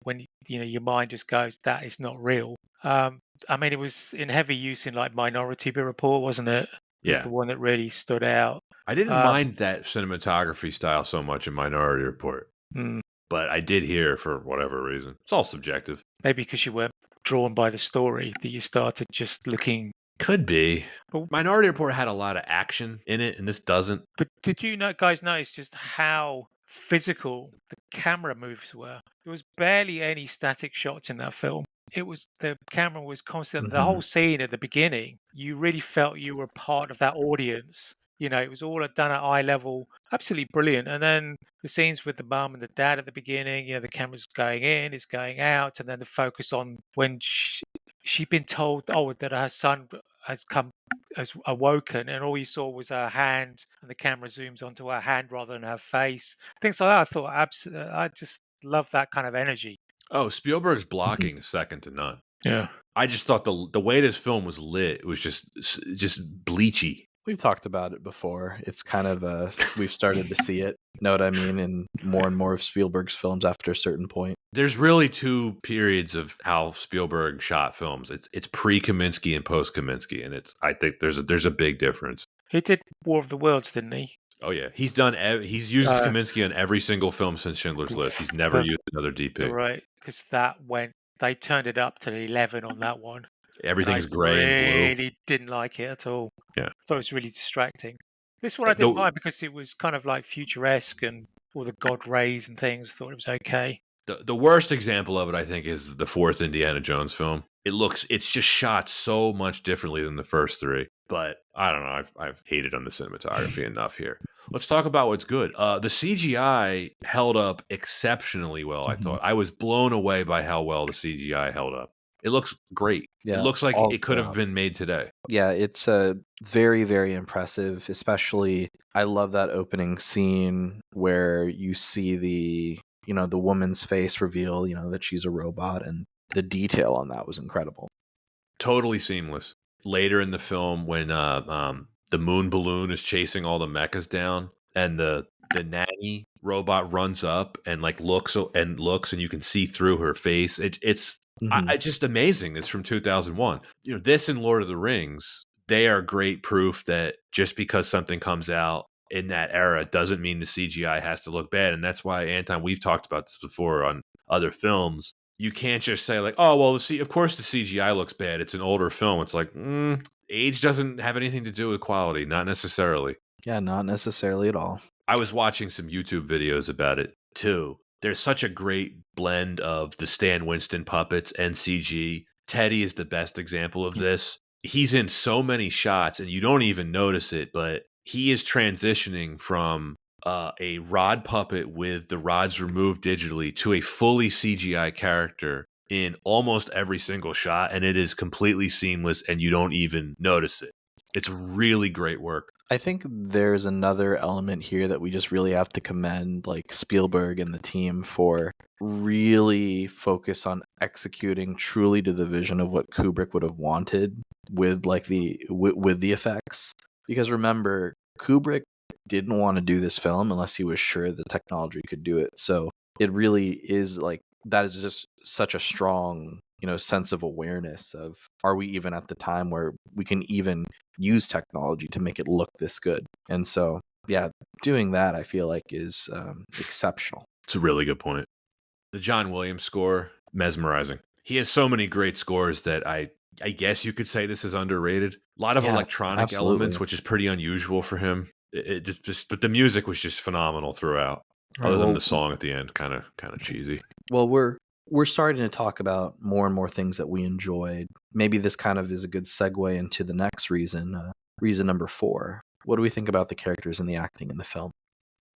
Speaker 3: when, your mind just goes, that is not real. I mean, it was in heavy use in like Minority Report, wasn't it? It was
Speaker 1: Yeah.
Speaker 3: the one that really stood out.
Speaker 1: I didn't
Speaker 3: Um,
Speaker 1: mind that cinematography style so much in Minority Report,
Speaker 3: mm,
Speaker 1: but I did here for whatever reason. It's all subjective.
Speaker 3: maybe because you weren't drawn by the story that you started just looking.
Speaker 1: Could be.
Speaker 3: But,
Speaker 1: Minority Report had a lot of action in it, and this doesn't.
Speaker 3: but did you guys notice just how physical the camera moves were? There was barely any static shots in that film. The camera was constant. The whole scene at the beginning, you really felt you were part of that audience. It was all done at eye level, absolutely brilliant. And then the scenes with the mum and the dad at the beginning, the camera's going in, it's going out, and then the focus on when she'd been told, that her son has awoken, and all you saw was her hand, and the camera zooms onto her hand rather than her face. Things like that. I thought, absolutely, I just love that kind of energy.
Speaker 1: Oh, Spielberg's blocking is second to none.
Speaker 3: Yeah.
Speaker 1: I just thought the way this film was lit, it was just bleachy.
Speaker 2: We've talked about it before. It's kind of we've started to see it, know what I mean, in more and more of Spielberg's films after a certain point.
Speaker 1: There's really two periods of how Spielberg shot films. It's pre-Kaminsky and post-Kaminsky, and I think there's a big difference.
Speaker 3: He did War of the Worlds, didn't he?
Speaker 1: Oh yeah, he's used Kaminsky on every single film since Schindler's List. He's never used another DP.
Speaker 3: Right, because they turned it up to 11 on that one.
Speaker 1: Everything's gray and blue.
Speaker 3: I really didn't like it at all.
Speaker 1: Yeah.
Speaker 3: I thought it was really distracting. This one I didn't mind because it was kind of like futuresque and all the god rays and things. I thought it was okay.
Speaker 1: The worst example of it, I think, is the fourth Indiana Jones film. It's just shot so much differently than the first three. But I don't know. I've hated on the cinematography enough here. Let's talk about what's good. The CGI held up exceptionally well, I thought. I was blown away by how well the CGI held up. It looks great.
Speaker 2: Yeah,
Speaker 1: it looks like it could have been made today.
Speaker 2: Yeah, it's very, very impressive. Especially, I love that opening scene where you see the woman's face reveal, that she's a robot, and the detail on that was incredible.
Speaker 1: Totally seamless. Later in the film, when the moon balloon is chasing all the mechas down, and the nanny robot runs up and looks, and you can see through her face. It's just amazing. It's from 2001. This and Lord of the Rings, they are great proof that just because something comes out in that era doesn't mean the CGI has to look bad. And that's why, Anton, we've talked about this before on other films. You can't just say oh, well, of course the CGI looks bad. It's an older film. It's like, age doesn't have anything to do with quality. Not necessarily.
Speaker 2: Yeah, not necessarily at all.
Speaker 1: I was watching some YouTube videos about it too. There's such a great blend of the Stan Winston puppets and CG. Teddy is the best example of this. He's in so many shots and you don't even notice it, but he is transitioning from a rod puppet with the rods removed digitally to a fully CGI character in almost every single shot, and it is completely seamless, and you don't even notice it. It's really great work.
Speaker 2: I think there's another element here that we just really have to commend like Spielberg and the team for really focus on executing truly to the vision of what Kubrick would have wanted with like with the effects. Because remember, Kubrick didn't want to do this film unless he was sure the technology could do it. So it really is like that is just such a strong, sense of awareness of, are we even at the time where we can even use technology to make it look this good? And so, yeah, doing that I feel like is exceptional.
Speaker 1: It's a really good point. The John Williams score, mesmerizing. He has so many great scores that I guess you could say this is underrated. A lot of
Speaker 2: Yeah,
Speaker 1: electronic
Speaker 2: absolutely.
Speaker 1: elements, which is pretty unusual for him. It just but the music was just phenomenal throughout.
Speaker 2: All right,
Speaker 1: Other than
Speaker 2: well,
Speaker 1: the song at the end, kind of cheesy.
Speaker 2: well, we're starting to talk about more and more things that we enjoyed. Maybe this kind of is a good segue into the next reason, reason number 4. What do we think about the characters and the acting in the film?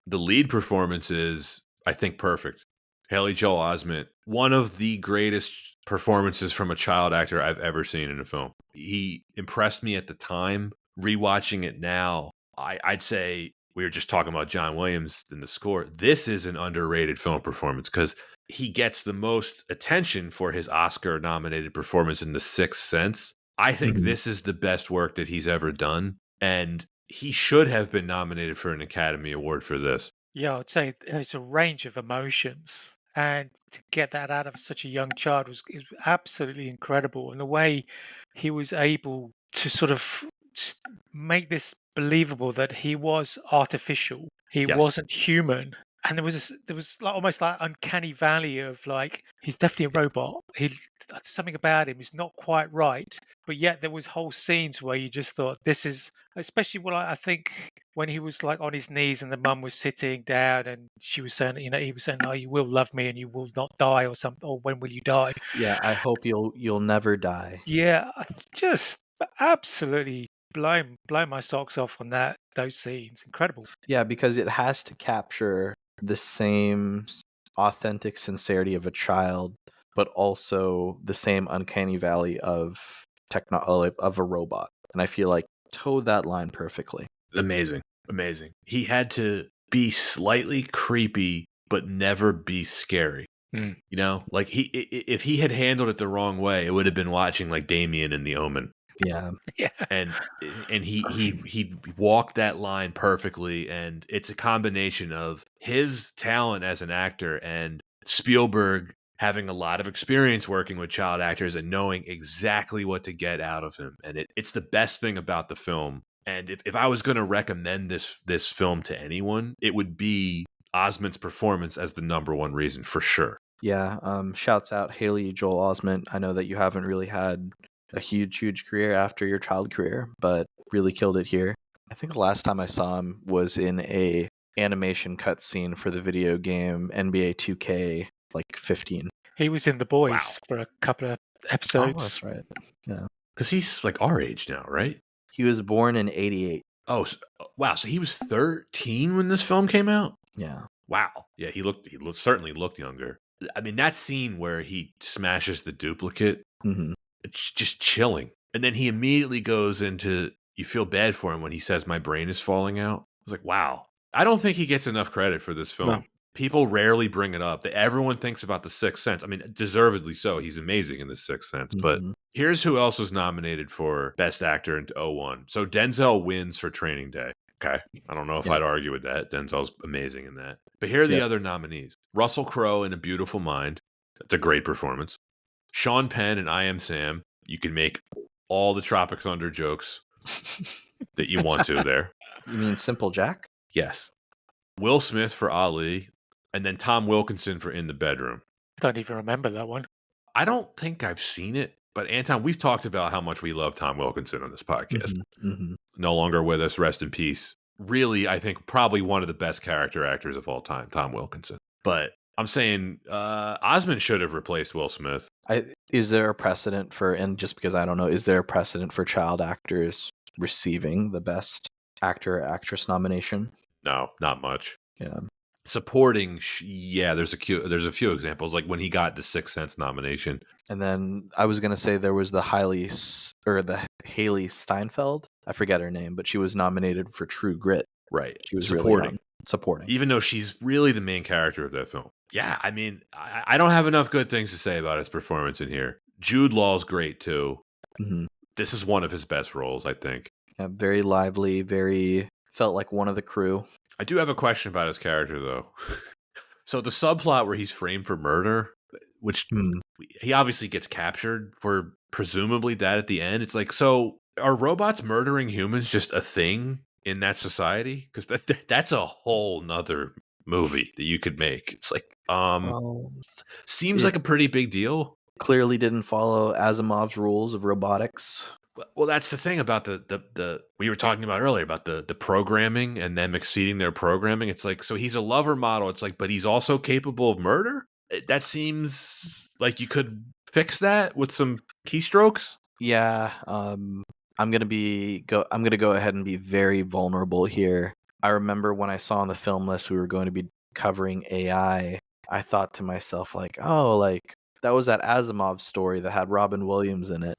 Speaker 1: The lead performance is, I think, perfect. Haley Joel Osment, one of the greatest performances from a child actor I've ever seen in a film. He impressed me at the time. Rewatching it now, I'd say we were just talking about John Williams in the score. This is an underrated film performance because he gets the most attention for his Oscar-nominated performance in The Sixth Sense. I think
Speaker 2: Mhm.
Speaker 1: this is the best work that he's ever done, and he should have been nominated for an Academy Award for this.
Speaker 3: Yeah, I'd say it's a range of emotions, and to get that out of such a young child was absolutely incredible. And the way he was able to sort of make this believable that he was artificial, he
Speaker 1: Yes.
Speaker 3: wasn't human, and there was like almost like uncanny valley of like he's definitely a robot. Something about him is not quite right, but yet there was whole scenes where you just thought this is, especially when I think when he was like on his knees and the mum was sitting down and she was saying, he was saying, "Oh, you will love me and you will not die," or something, or "When will you die?"
Speaker 2: Yeah, I hope you'll never die.
Speaker 3: Yeah, just absolutely blown my socks off on those scenes. Incredible.
Speaker 2: Yeah, because it has to capture the same authentic sincerity of a child, but also the same uncanny valley of of a robot. And I feel like towed that line perfectly.
Speaker 1: Amazing. Amazing. He had to be slightly creepy, but never be scary.
Speaker 3: Mm.
Speaker 1: You know, like if he had handled it the wrong way, it would have been watching like Damien in The Omen.
Speaker 2: Yeah.
Speaker 3: Yeah.
Speaker 1: And he walked that line perfectly, and it's a combination of his talent as an actor and Spielberg having a lot of experience working with child actors and knowing exactly what to get out of him. And it's the best thing about the film. And if I was going to recommend this film to anyone, it would be Osment's performance as the number one reason for sure.
Speaker 2: Yeah. Shouts out Haley Joel Osment. I know that you haven't really had a huge career after your child career, but really killed it here. I think the last time I saw him was in a animation cutscene for the video game NBA 2K like 15.
Speaker 3: He was in The
Speaker 1: Wow.
Speaker 3: Boys for a couple of episodes.
Speaker 2: Oh, that's right. Yeah.
Speaker 1: Because he's like our age now, right?
Speaker 2: He was born in 88.
Speaker 1: Oh, wow. So he was 13 when this film came out?
Speaker 2: Yeah.
Speaker 1: Wow. Yeah, certainly looked younger. I mean, that scene where he smashes the duplicate,
Speaker 2: Hmm.
Speaker 1: it's just chilling. And then he immediately goes into, you feel bad for him when he says, "My brain is falling out." I was like, wow. I don't think he gets enough credit for this film.
Speaker 3: No.
Speaker 1: People rarely bring it up. Everyone thinks about The Sixth Sense. I mean, deservedly so. He's amazing in The Sixth Sense. But here's who else was nominated for Best Actor in 01. So Denzel wins for Training Day. Okay. I don't know if
Speaker 2: Yeah.
Speaker 1: I'd argue with that. Denzel's amazing in that. But here are the
Speaker 2: Yeah.
Speaker 1: other nominees. Russell Crowe in A Beautiful Mind. That's a great performance. Sean Penn in I Am Sam. You can make all the Tropic Thunder jokes that you want to there.
Speaker 2: You mean Simple Jack?
Speaker 1: Yes. Will Smith for Ali, and then Tom Wilkinson for In the Bedroom.
Speaker 3: Don't even remember that one.
Speaker 1: I don't think I've seen it, but Anton, we've talked about how much we love Tom Wilkinson on this podcast. No longer with us, rest in peace. Really, I think probably one of the best character actors of all time, Tom Wilkinson. But I'm saying Osmond should have replaced Will Smith.
Speaker 2: Is there a precedent for, and just because I don't know, is there a precedent for child actors receiving the Best Actor or Actress nomination?
Speaker 1: No, not much.
Speaker 2: Yeah.
Speaker 1: Supporting, yeah, there's a few examples, like when he got the Sixth Sense nomination.
Speaker 2: And then I was gonna say there was the Haley Steinfeld. I forget her name, but she was nominated for True Grit.
Speaker 1: Right.
Speaker 2: She was really
Speaker 1: Supporting.
Speaker 2: young. Supporting.
Speaker 1: Even though she's really the main character of that film. Yeah, I mean, I don't have enough good things to say about his performance in here. Jude Law's great too.
Speaker 2: Mm-hmm.
Speaker 1: This is one of his best roles, I think.
Speaker 2: Yeah, very lively, felt like one of the crew.
Speaker 1: I do have a question about his character, though. So the subplot where he's framed for murder, which he obviously gets captured for presumably that at the end. It's like, so are robots murdering humans just a thing in that society? Because that's a whole nother movie that you could make. It's like, seems like a pretty big deal.
Speaker 2: Clearly didn't follow Asimov's rules of robotics.
Speaker 1: Well, that's the thing about the we were talking about earlier about the programming and them exceeding their programming. It's like, so he's a lover model. It's like, but he's also capable of murder. That seems like you could fix that with some keystrokes.
Speaker 2: Yeah, I'm gonna go ahead and be very vulnerable here. I remember when I saw on the film list we were going to be covering AI. I thought to myself, like, oh, like that was that Asimov story that had Robin Williams in it.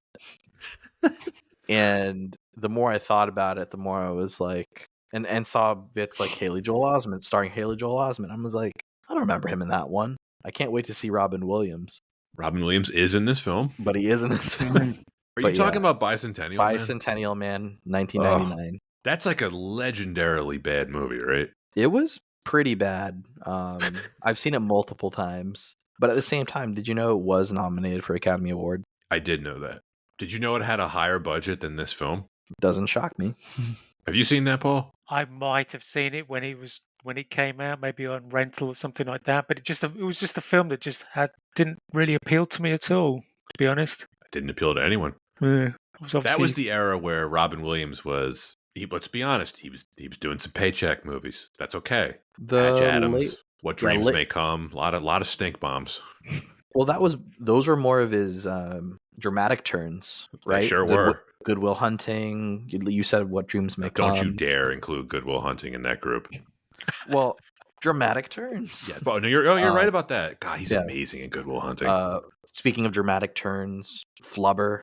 Speaker 2: And the more I thought about it, the more I was like, and saw bits like starring Haley Joel Osment. I was like, I don't remember him in that one. I can't wait to see Robin Williams.
Speaker 1: Robin Williams is in this film,
Speaker 2: but he is in this film.
Speaker 1: Are you talking about Bicentennial Man?
Speaker 2: Bicentennial Man, 1999.
Speaker 1: That's like a legendarily bad movie, right?
Speaker 2: It was pretty bad. I've seen it multiple times, but at the same time, did you know it was nominated for Academy Award?
Speaker 1: I did know that. Did you know it had a higher budget than this film?
Speaker 2: Doesn't shock me.
Speaker 1: Have you seen that, Paul?
Speaker 3: I might have seen it when it came out, maybe on rental or something like that. But it was just a film that just didn't really appeal to me at all, to be honest.
Speaker 1: It didn't appeal to anyone.
Speaker 3: Yeah,
Speaker 1: that was the era where Robin Williams was. Let's be honest, he was doing some paycheck movies. That's okay. Patch Adams, What Dreams May Come, a lot of stink bombs.
Speaker 2: Well, those were more of his dramatic turns, right?
Speaker 1: They sure were.
Speaker 2: Good Will Hunting. You said What Dreams May Come.
Speaker 1: Don't you dare include Good Will Hunting in that group.
Speaker 2: Well, dramatic turns.
Speaker 1: Yeah, but no, you're right about that. God, he's amazing in Good Will Hunting.
Speaker 2: Speaking of dramatic turns, Flubber.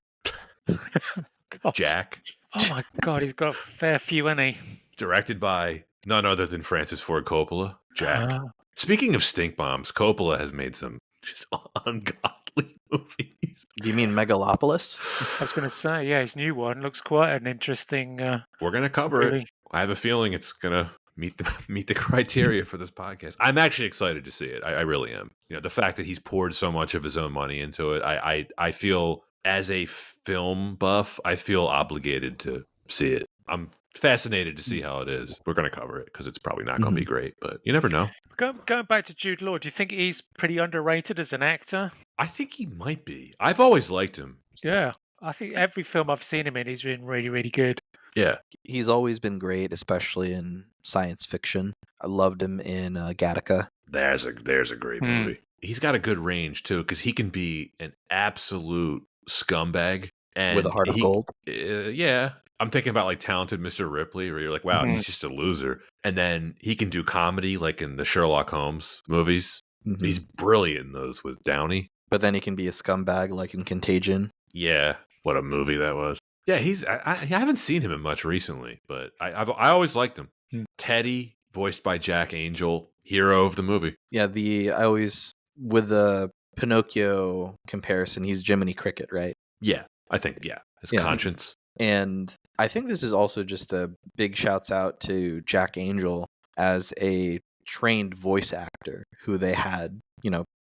Speaker 1: Jack.
Speaker 3: Oh my God, he's got a fair few, hasn't he?
Speaker 1: Directed by none other than Francis Ford Coppola. Jack. Speaking of stink bombs, Coppola has made some just ungodly movies.
Speaker 2: Do you mean Megalopolis?
Speaker 3: I was going to say, yeah, his new one looks quite an interesting.
Speaker 1: We're going to cover it. I have a feeling it's going to meet the criteria for this podcast. I'm actually excited to see it. I really am. You know, the fact that he's poured so much of his own money into it, I feel, as a film buff, I feel obligated to see it. I'm fascinated to see how it is. We're going to cover it because it's probably not going to be great, but you never know.
Speaker 3: Going back to Jude Law, do you think he's pretty underrated as an actor?
Speaker 1: I think he might be. I've always liked him.
Speaker 3: Yeah. I think every film I've seen him in, he's been really, really good.
Speaker 1: Yeah.
Speaker 2: He's always been great, especially in science fiction. I loved him in Gattaca.
Speaker 1: There's a great movie. He's got a good range, too, because he can be an absolute scumbag. And
Speaker 2: with a heart of gold?
Speaker 1: Yeah. I'm thinking about like Talented Mr. Ripley, where you're like, wow, he's just a loser. And then he can do comedy, like in the Sherlock Holmes movies. Mm-hmm. He's brilliant in those with Downey.
Speaker 2: But then he can be a scumbag, like in Contagion.
Speaker 1: Yeah, what a movie that was. Yeah, I haven't seen him in much recently, but I always liked him. Teddy, voiced by Jack Angel, hero of the movie.
Speaker 2: Yeah, with the Pinocchio comparison, he's Jiminy Cricket, right?
Speaker 1: Yeah, I think, his conscience. And
Speaker 2: I think this is also just a big shouts out to Jack Angel as a trained voice actor who they had,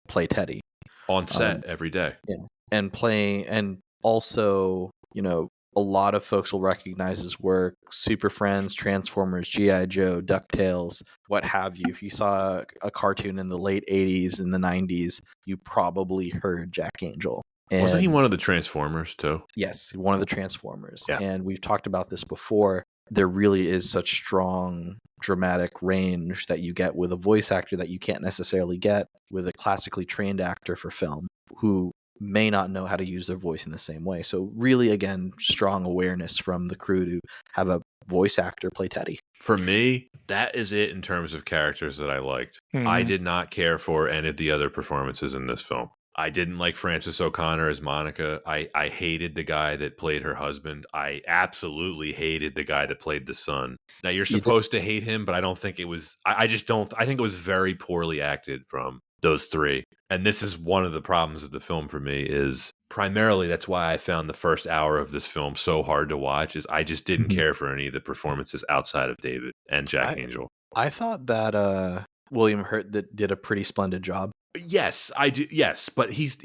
Speaker 2: play Teddy.
Speaker 1: On set every day.
Speaker 2: Yeah. And also, a lot of folks will recognize his work. Super Friends, Transformers, G.I. Joe, DuckTales, what have you. If you saw a cartoon in the late 80s and the 90s, you probably heard Jack Angel.
Speaker 1: Wasn't he one of the Transformers too?
Speaker 2: Yes, one of the Transformers.
Speaker 1: Yeah.
Speaker 2: And we've talked about this before. There really is such strong dramatic range that you get with a voice actor that you can't necessarily get with a classically trained actor for film who may not know how to use their voice in the same way. So really, again, strong awareness from the crew to have a voice actor play Teddy.
Speaker 1: For me, that is it in terms of characters that I liked. I
Speaker 3: Mhm.
Speaker 1: did not care for any of the other performances in this film. I didn't like Frances O'Connor as Monica. I hated the guy that played her husband. I absolutely hated the guy that played the son. Now, you're
Speaker 2: You did,
Speaker 1: supposed to hate him, but I don't think it was. I just don't. I think it was very poorly acted from those three. And this is one of the problems of the film for me is primarily that's why I found the first hour of this film so hard to watch is I just didn't
Speaker 2: Mhm.
Speaker 1: care for any of the performances outside of David and Jack
Speaker 2: I
Speaker 1: Angel.
Speaker 2: I thought that William Hurt did a pretty splendid job.
Speaker 1: Yes, I do. Yes, but he's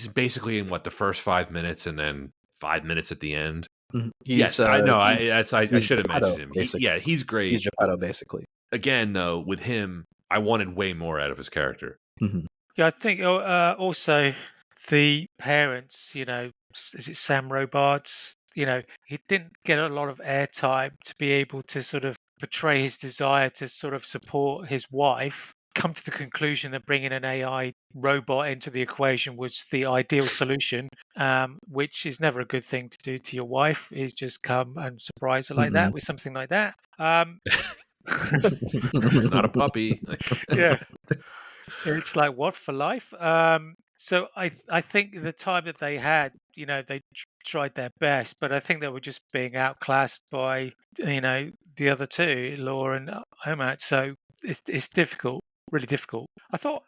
Speaker 1: basically in what the first 5 minutes and then 5 minutes at the end.
Speaker 2: Mhm.
Speaker 1: Yes, I know. I
Speaker 2: He's
Speaker 1: should have
Speaker 2: Geppetto,
Speaker 1: mentioned him.
Speaker 2: basically.
Speaker 1: He's
Speaker 2: He's
Speaker 1: great.
Speaker 2: Geppetto, basically.
Speaker 1: Again, though, with him, I wanted way more out of his character.
Speaker 2: Mhm.
Speaker 3: Yeah, I think also the parents, is it Sam Robards? He didn't get a lot of airtime to be able to sort of portray his desire to sort of support his wife. Come to the conclusion that bringing an AI robot into the equation was the ideal solution, which is never a good thing to do to your wife. Is just come and surprise her like
Speaker 2: Mhm.
Speaker 3: that with something like that.
Speaker 1: It's not a puppy.
Speaker 3: Yeah. It's like what for life? So I think the time that they had, they tried their best, but I think they were just being outclassed by the other two, Laura and Omat. So it's difficult, really difficult. I thought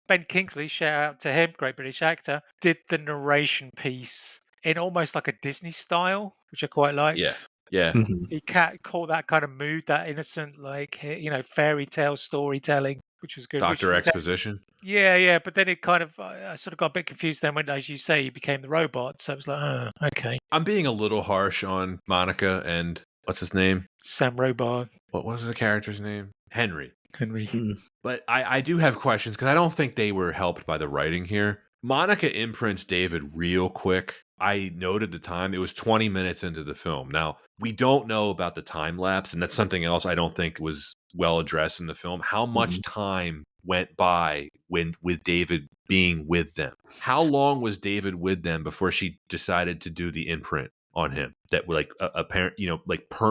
Speaker 3: Ben Kingsley, shout out to him, great British actor, did the narration piece in almost like a Disney style, which I quite
Speaker 1: Yeah,
Speaker 3: liked.
Speaker 1: yeah.
Speaker 2: Mhm.
Speaker 3: He can't call that kind of mood, that innocent, like fairy tale storytelling, which was good. Which
Speaker 1: Doctor Exposition.
Speaker 3: yeah, but then it kind of, I sort of got a bit confused then when, as you say, he became the robot. So it was like, oh, okay.
Speaker 1: I'm being a little harsh on Monica and what's his name?
Speaker 3: Sam Robot,
Speaker 1: What was the character's name? Henry.
Speaker 3: Henry.
Speaker 2: Mhm.
Speaker 1: But I do have questions because I don't think they were helped by the writing here. Monica imprints David real quick. I noted the time. It was 20 minutes into the film. Now, we don't know about the time lapse, and that's something else I don't think was well addressed in the film. How much
Speaker 2: Mhm.
Speaker 1: time went by when with David being with them? How long was David with them before she decided to do the imprint on him that like apparent,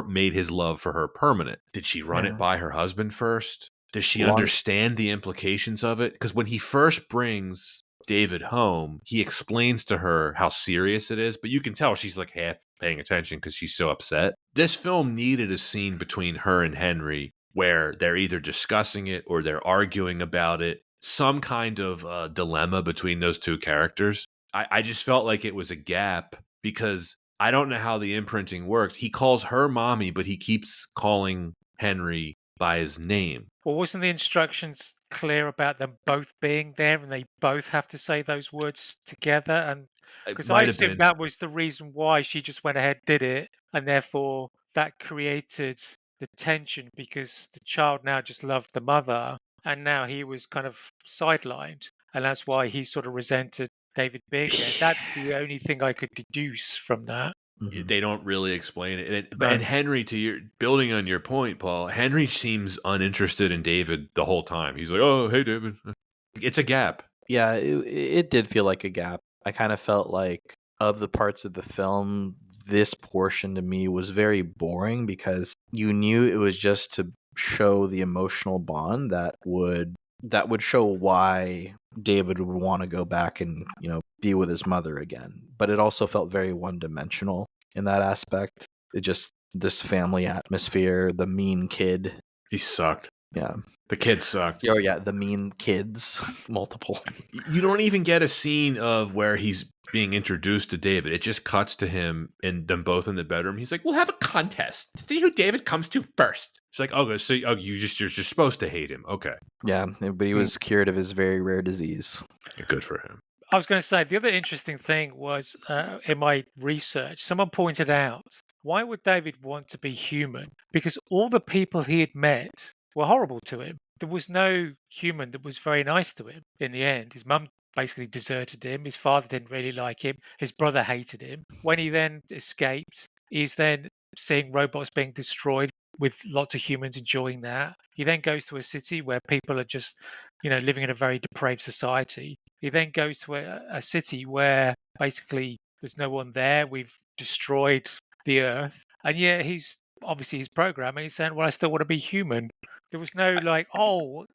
Speaker 1: made his love for her permanent? Did she run it
Speaker 2: Yeah.
Speaker 1: by her husband first? Does she
Speaker 2: Long.
Speaker 1: understand the implications of it? Because when he first brings David home, he explains to her how serious it is, but you can tell she's like half paying attention because she's so upset. This film needed a scene between her and Henry where they're either discussing it or they're arguing about it, some kind of dilemma between those two characters. I just felt like it was a gap because I don't know how the imprinting works. He calls her mommy, but he keeps calling Henry by his name.
Speaker 3: Well, wasn't the instructions clear about them both being there and they both have to say those words together? And
Speaker 1: It
Speaker 3: because I
Speaker 1: might have
Speaker 3: assumed
Speaker 1: been.
Speaker 3: that was the reason why she just went ahead, did it, and therefore that created the tension because the child now just loved the mother and now he was kind of sidelined. And that's why he sort of resented David being there. That's the only thing I could deduce from that.
Speaker 2: Mhm.
Speaker 1: They don't really explain it. And
Speaker 3: No.
Speaker 1: Henry, to your building on your point, Paul, Henry seems uninterested in David the whole time. He's like, "Oh, hey, David." It's a gap.
Speaker 2: Yeah, it did feel like a gap. I kind of felt like of the parts of the film, this portion to me was very boring because you knew it was just to show the emotional bond that would show why David would want to go back and, be with his mother again. But it also felt very one-dimensional in that aspect. It just this family atmosphere, the mean kid.
Speaker 1: He sucked.
Speaker 2: Yeah.
Speaker 1: The kid sucked.
Speaker 2: Oh yeah, the mean kids, multiple.
Speaker 1: You don't even get a scene of where he's being introduced to David. It just cuts to him and them both in the bedroom. He's like, "We'll have a contest to see who David comes to first." It's like, "Okay, so you're just supposed to hate him." Okay,
Speaker 2: Yeah, but he was cured of his very rare disease.
Speaker 1: good for him.
Speaker 3: I was going to say the other interesting thing was in my research, someone pointed out why would David want to be human? Because all the people he had met were horrible to him. There was no human that was very nice to him in the end. His mum basically deserted him. His father didn't really like him. His brother hated him. When he then escaped, he's then seeing robots being destroyed with lots of humans enjoying that. He then goes to a city where people are just, living in a very depraved society. He then goes to a city where basically there's no one there. We've destroyed the earth. And yet he's obviously his program, and he's saying, "Well, I still want to be human." There was no like, "Oh,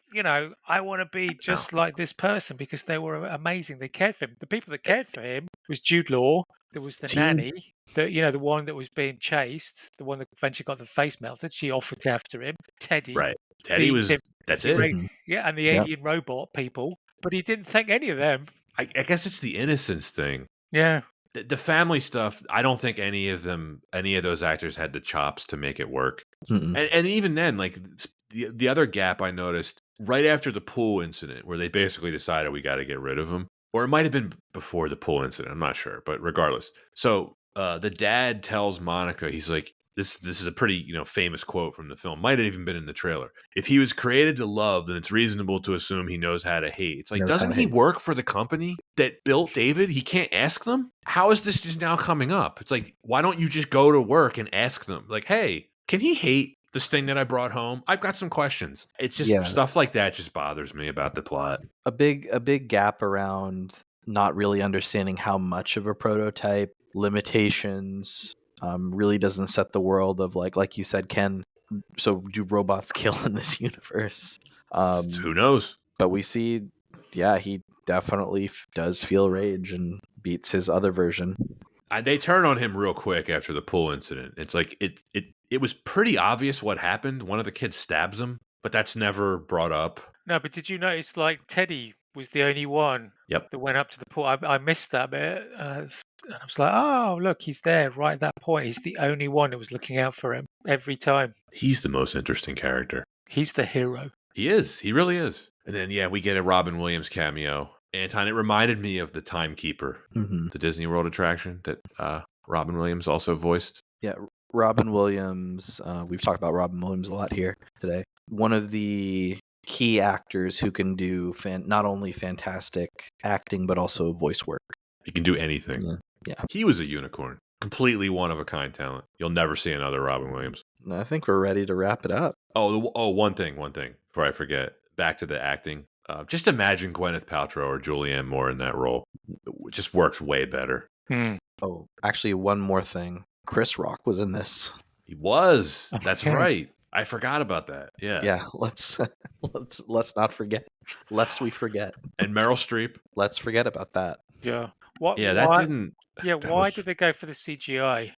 Speaker 3: I want to be
Speaker 1: No.
Speaker 3: just like this person," because they were amazing. They cared for him. The people that cared for him was Jude Law. There was the
Speaker 1: Teen
Speaker 3: nanny, the one that was being chased, the one that eventually got the face melted. She offered after him. Teddy
Speaker 1: right. Teddy
Speaker 3: feeds
Speaker 1: was
Speaker 3: him.
Speaker 1: that's
Speaker 3: The
Speaker 1: it.
Speaker 3: reg-
Speaker 2: Mhm.
Speaker 3: yeah, and the
Speaker 2: Yep.
Speaker 3: alien robot people, but he didn't thank any of them.
Speaker 1: I guess it's the innocence thing.
Speaker 3: Yeah.
Speaker 1: The family stuff, I don't think any of those actors had the chops to make it work.
Speaker 2: Mm-mm.
Speaker 1: And even then, like the other gap I noticed right after the pool incident, where they basically decided we got to get rid of him, or it might have been before the pool incident. I'm not sure, but regardless. So the dad tells Monica, he's like, this is a pretty famous quote from the film. Might have even been in the trailer. If he was created to love, then it's reasonable to assume he knows how to hate. It's like,
Speaker 2: Knows how
Speaker 1: doesn't
Speaker 2: to
Speaker 1: he
Speaker 2: hate.
Speaker 1: work for the company that built David? He can't ask them. How is this just now coming up? It's like, why don't you just go to work and ask them? Like, hey, can he hate this thing that I brought home? I've got some questions. It's just
Speaker 2: Yeah.
Speaker 1: stuff like that just bothers me about the plot.
Speaker 2: A big gap around not really understanding how much of a prototype, limitations, really doesn't set the world of like you said, so do robots kill in this universe?
Speaker 1: Who knows?
Speaker 2: But we see, yeah, he definitely does feel rage and beats his other version.
Speaker 1: They turn on him real quick after the pool incident. It's like it was pretty obvious what happened. One of the kids stabs him, but that's never brought up.
Speaker 3: No, but did you notice like Teddy was the only one
Speaker 1: Yep.
Speaker 3: that went up to the pool? I missed that bit. And I was like, oh, look, he's there right at that point. He's the only one that was looking out for him every time.
Speaker 1: He's the most interesting character.
Speaker 3: He's the hero.
Speaker 1: He is. He really is. And then, yeah, we get a Robin Williams cameo. Anton, it reminded me of the Timekeeper,
Speaker 2: Mm-hmm.
Speaker 1: the Disney World attraction that Robin Williams also voiced.
Speaker 2: Yeah, Robin Williams. We've talked about Robin Williams a lot here today. One of the key actors who can do not only fantastic acting but also voice work.
Speaker 1: He can do anything.
Speaker 2: Yeah.
Speaker 1: He was a unicorn. Completely one-of-a-kind talent. You'll never see another Robin Williams.
Speaker 2: I think we're ready to wrap it up.
Speaker 1: One thing before I forget. Back to the acting. Just imagine Gwyneth Paltrow or Julianne Moore in that role. It just works way better.
Speaker 2: Oh, actually, one more thing. Chris Rock was in this.
Speaker 1: He was. That's right. I forgot about that. Yeah.
Speaker 2: Yeah, let's not forget. Lest we forget.
Speaker 1: And Meryl Streep.
Speaker 2: Let's forget about that.
Speaker 3: Yeah.
Speaker 1: That didn't.
Speaker 3: Yeah,
Speaker 1: that
Speaker 3: why
Speaker 1: was-
Speaker 3: did they go for the CGI?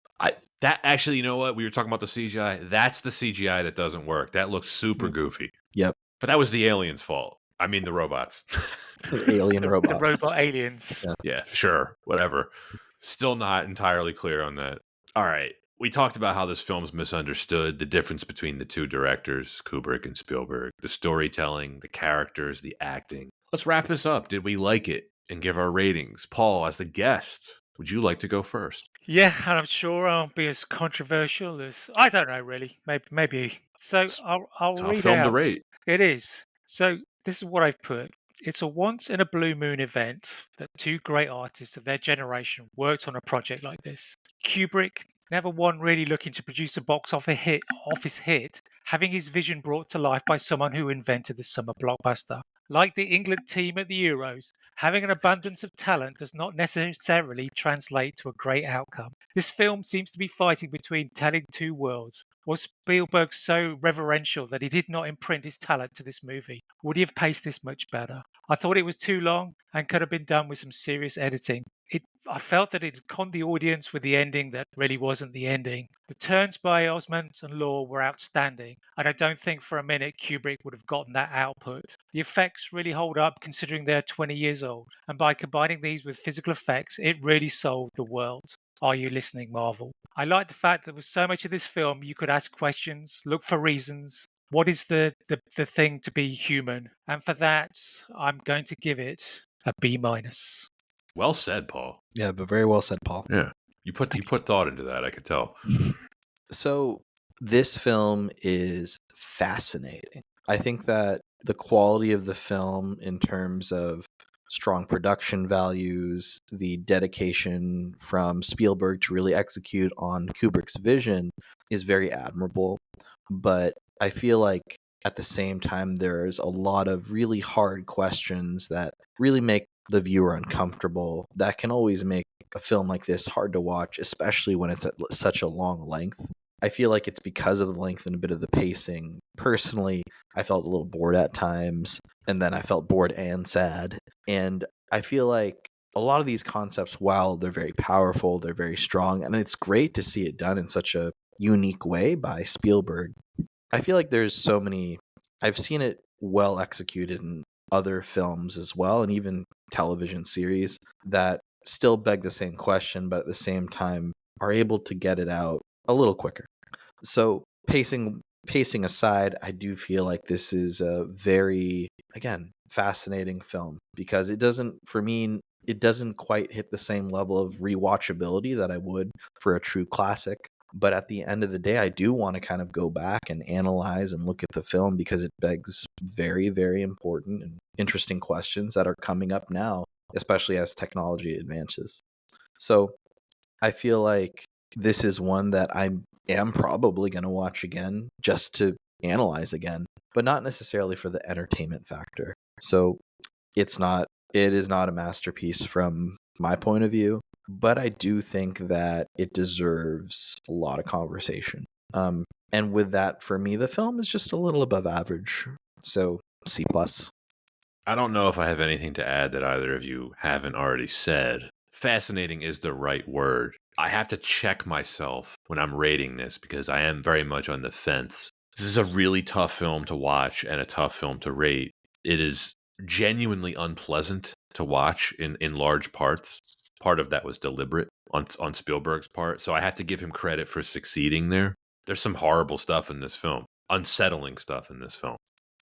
Speaker 1: That actually, you know what? We were talking about the CGI. That's the CGI that doesn't work. That looks super goofy.
Speaker 2: Yep.
Speaker 1: But that was the aliens' fault. I mean, the robots.
Speaker 2: Alien robots.
Speaker 3: The robot aliens.
Speaker 1: Yeah, sure. Whatever. Still not entirely clear on that. All right. We talked about how this film's misunderstood, the difference between the two directors, Kubrick and Spielberg, the storytelling, the characters, the acting. Let's wrap this up. Did we like it? And give our ratings. Paul, as the guest, would you like to go first?
Speaker 3: Yeah, and I'm sure I'll be as controversial as I don't know really. Maybe. So I'll
Speaker 1: Tough
Speaker 3: read
Speaker 1: film to
Speaker 3: out.
Speaker 1: rate.
Speaker 3: It is. So this is what I've put. It's a once in a blue moon event that two great artists of their generation worked on a project like this. Kubrick, never one really looking to produce a box office hit, having his vision brought to life by someone who invented the summer blockbuster. Like the England team at the Euros, having an abundance of talent does not necessarily translate to a great outcome. This film seems to be fighting between telling two worlds. Was Spielberg so reverential that he did not imprint his talent to this movie? Would he have paced this much better? I thought it was too long and could have been done with some serious editing. I felt that it conned the audience with the ending that really wasn't the ending. The turns by Osment and Law were outstanding, and I don't think for a minute Kubrick would have gotten that output. The effects really hold up considering they're 20 years old, and by combining these with physical effects, it really sold the world. Are you listening, Marvel? I like the fact that there was so much of this film you could ask questions, look for reasons. What is the thing to be human? And for that, I'm going to give it a B-.
Speaker 1: Well said, Paul.
Speaker 2: Yeah, but very well said, Paul.
Speaker 1: Yeah. You put thought into that, I could tell.
Speaker 2: So this film is fascinating. I think that the quality of the film in terms of strong production values, the dedication from Spielberg to really execute on Kubrick's vision is very admirable. But I feel like at the same time, there's a lot of really hard questions that really make the viewer uncomfortable. That can always make a film like this hard to watch, especially when it's at such a long length. I feel like it's because of the length and a bit of the pacing. Personally, I felt a little bored at times, and then I felt bored and sad. And I feel like a lot of these concepts, while they're very powerful, they're very strong, and it's great to see it done in such a unique way by Spielberg. I feel like there's so many, I've seen it well executed in other films as well, and even television series that still beg the same question, but at the same time are able to get it out a little quicker. So pacing aside, I do feel like this is a very, again, fascinating film because it doesn't, for me, it doesn't quite hit the same level of rewatchability that I would for a true classic. But at the end of the day, I do want to kind of go back and analyze and look at the film because it begs very, very important and interesting questions that are coming up now, especially as technology advances. So I feel like this is one that I am probably going to watch again just to analyze again, but not necessarily for the entertainment factor. So it is not a masterpiece from my point of view, but I do think that it deserves a lot of conversation. And with that, for me, the film is just a little above average. So C plus.
Speaker 1: I don't know if I have anything to add that either of you haven't already said. Fascinating is the right word. I have to check myself when I'm rating this because I am very much on the fence. This is a really tough film to watch and a tough film to rate. It is genuinely unpleasant to watch in large parts. Part of that was deliberate on Spielberg's part, so I have to give him credit for succeeding there. There's some horrible stuff in this film, unsettling stuff in this film.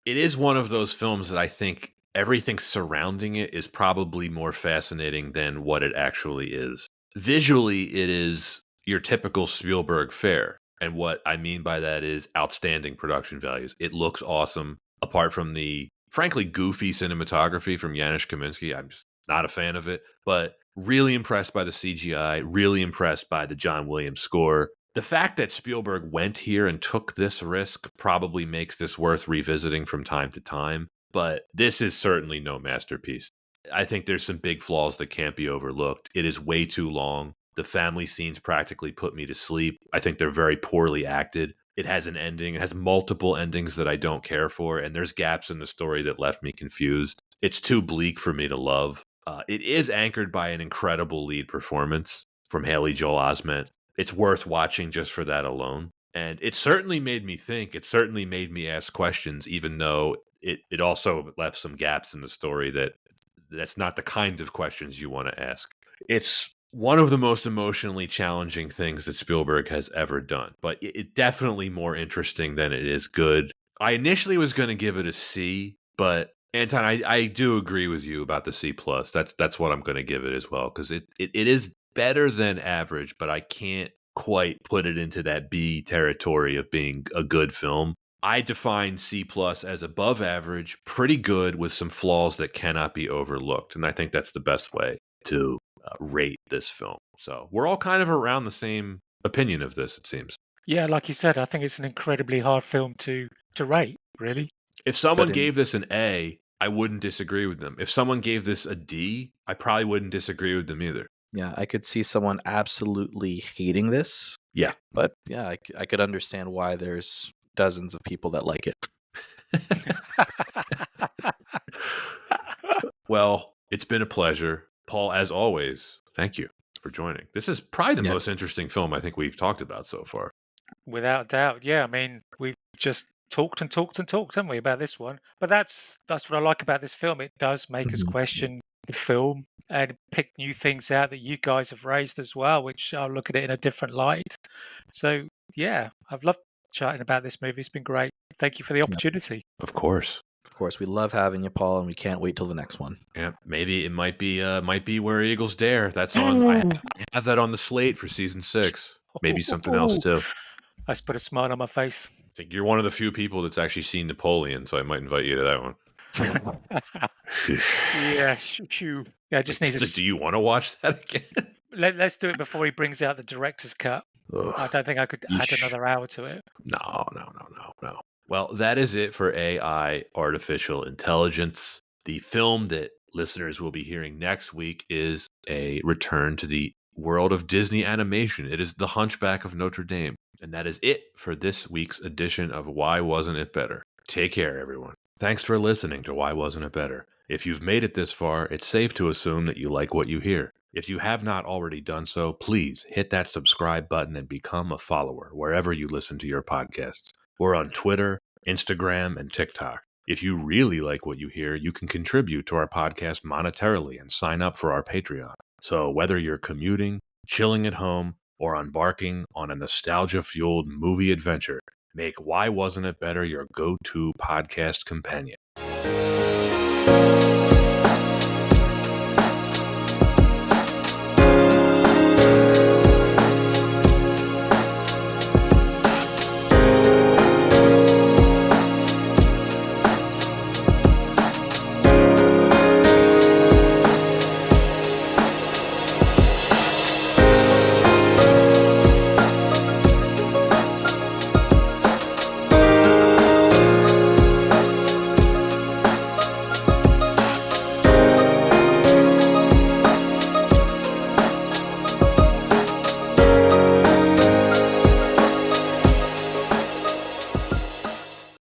Speaker 1: It is one of those films that I think everything surrounding it is probably more fascinating than what it actually is. Visually, it is your typical Spielberg fare. And what I mean by that is outstanding production values. It looks awesome, apart from the, frankly, goofy cinematography from Janusz Kaminski. I'm just not a fan of it, but really impressed by the CGI, really impressed by the John Williams score. The fact that Spielberg went here and took this risk probably makes this worth revisiting from time to time, but this is certainly no masterpiece. I think there's some big flaws that can't be overlooked. It is way too long. The family scenes practically put me to sleep. I think they're very poorly acted. It has an ending. It has multiple endings that I don't care for, and there's gaps in the story that left me confused. It's too bleak for me to love. It is anchored by an incredible lead performance from Haley Joel Osment. It's worth watching just for that alone. And it certainly made me think. It certainly made me ask questions, even though it also left some gaps in the story that's not the kinds of questions you want to ask. It's one of the most emotionally challenging things that Spielberg has ever done, but it definitely more interesting than it is good. I initially was going to give it a C, but Anton, I do agree with you about the C plus. That's what I'm going to give it as well because it is better than average, but I can't quite put it into that B territory of being a good film. I define C plus as above average, pretty good with some flaws that cannot be overlooked, and I think that's the best way to rate this film. So we're all kind of around the same opinion of this, it seems.
Speaker 3: Yeah, like you said, I think it's an incredibly hard film to rate, really.
Speaker 1: If someone gave this an A, I wouldn't disagree with them. If someone gave this a D, I probably wouldn't disagree with them either.
Speaker 2: Yeah, I could see someone absolutely hating this.
Speaker 1: Yeah.
Speaker 2: But yeah, I could understand why there's dozens of people that like it.
Speaker 1: Well, it's been a pleasure. Paul, as always, thank you for joining. This is probably the most interesting film I think we've talked about so far.
Speaker 3: Without doubt. Yeah, I mean, we've just talked and talked and talked, haven't we, about this one? But that's what I like about this film. It does make us question the film and pick new things out that you guys have raised as well, which I'll look at it in a different light. So, yeah, I've loved chatting about this movie. It's been great. Thank you for the opportunity.
Speaker 1: Of course.
Speaker 2: Of course, we love having you, Paul, and we can't wait till the next one.
Speaker 1: Yeah, maybe it might be Where Eagles Dare. That's on. I have that on the slate for season 6. Maybe something else too.
Speaker 3: Let's put a smile on my face.
Speaker 1: I think you're one of the few people that's actually seen Napoleon, so I might invite you to that one.
Speaker 3: Yeah, shoo. Yeah, I just need to.
Speaker 1: Do you want to watch that again?
Speaker 3: Let's do it before he brings out the director's cut. Ugh. I don't think I could add another hour to it.
Speaker 1: No. Well, that is it for AI, artificial intelligence. The film that listeners will be hearing next week is a return to the world of Disney animation. It is The Hunchback of Notre Dame. And that is it for this week's edition of Why Wasn't It Better? Take care, everyone. Thanks for listening to Why Wasn't It Better? If you've made it this far, it's safe to assume that you like what you hear. If you have not already done so, please hit that subscribe button and become a follower wherever you listen to your podcasts. We're on Twitter, Instagram, and TikTok. If you really like what you hear, you can contribute to our podcast monetarily and sign up for our Patreon. So whether you're commuting, chilling at home, or embarking on a nostalgia-fueled movie adventure, make Why Wasn't It Better your go-to podcast companion.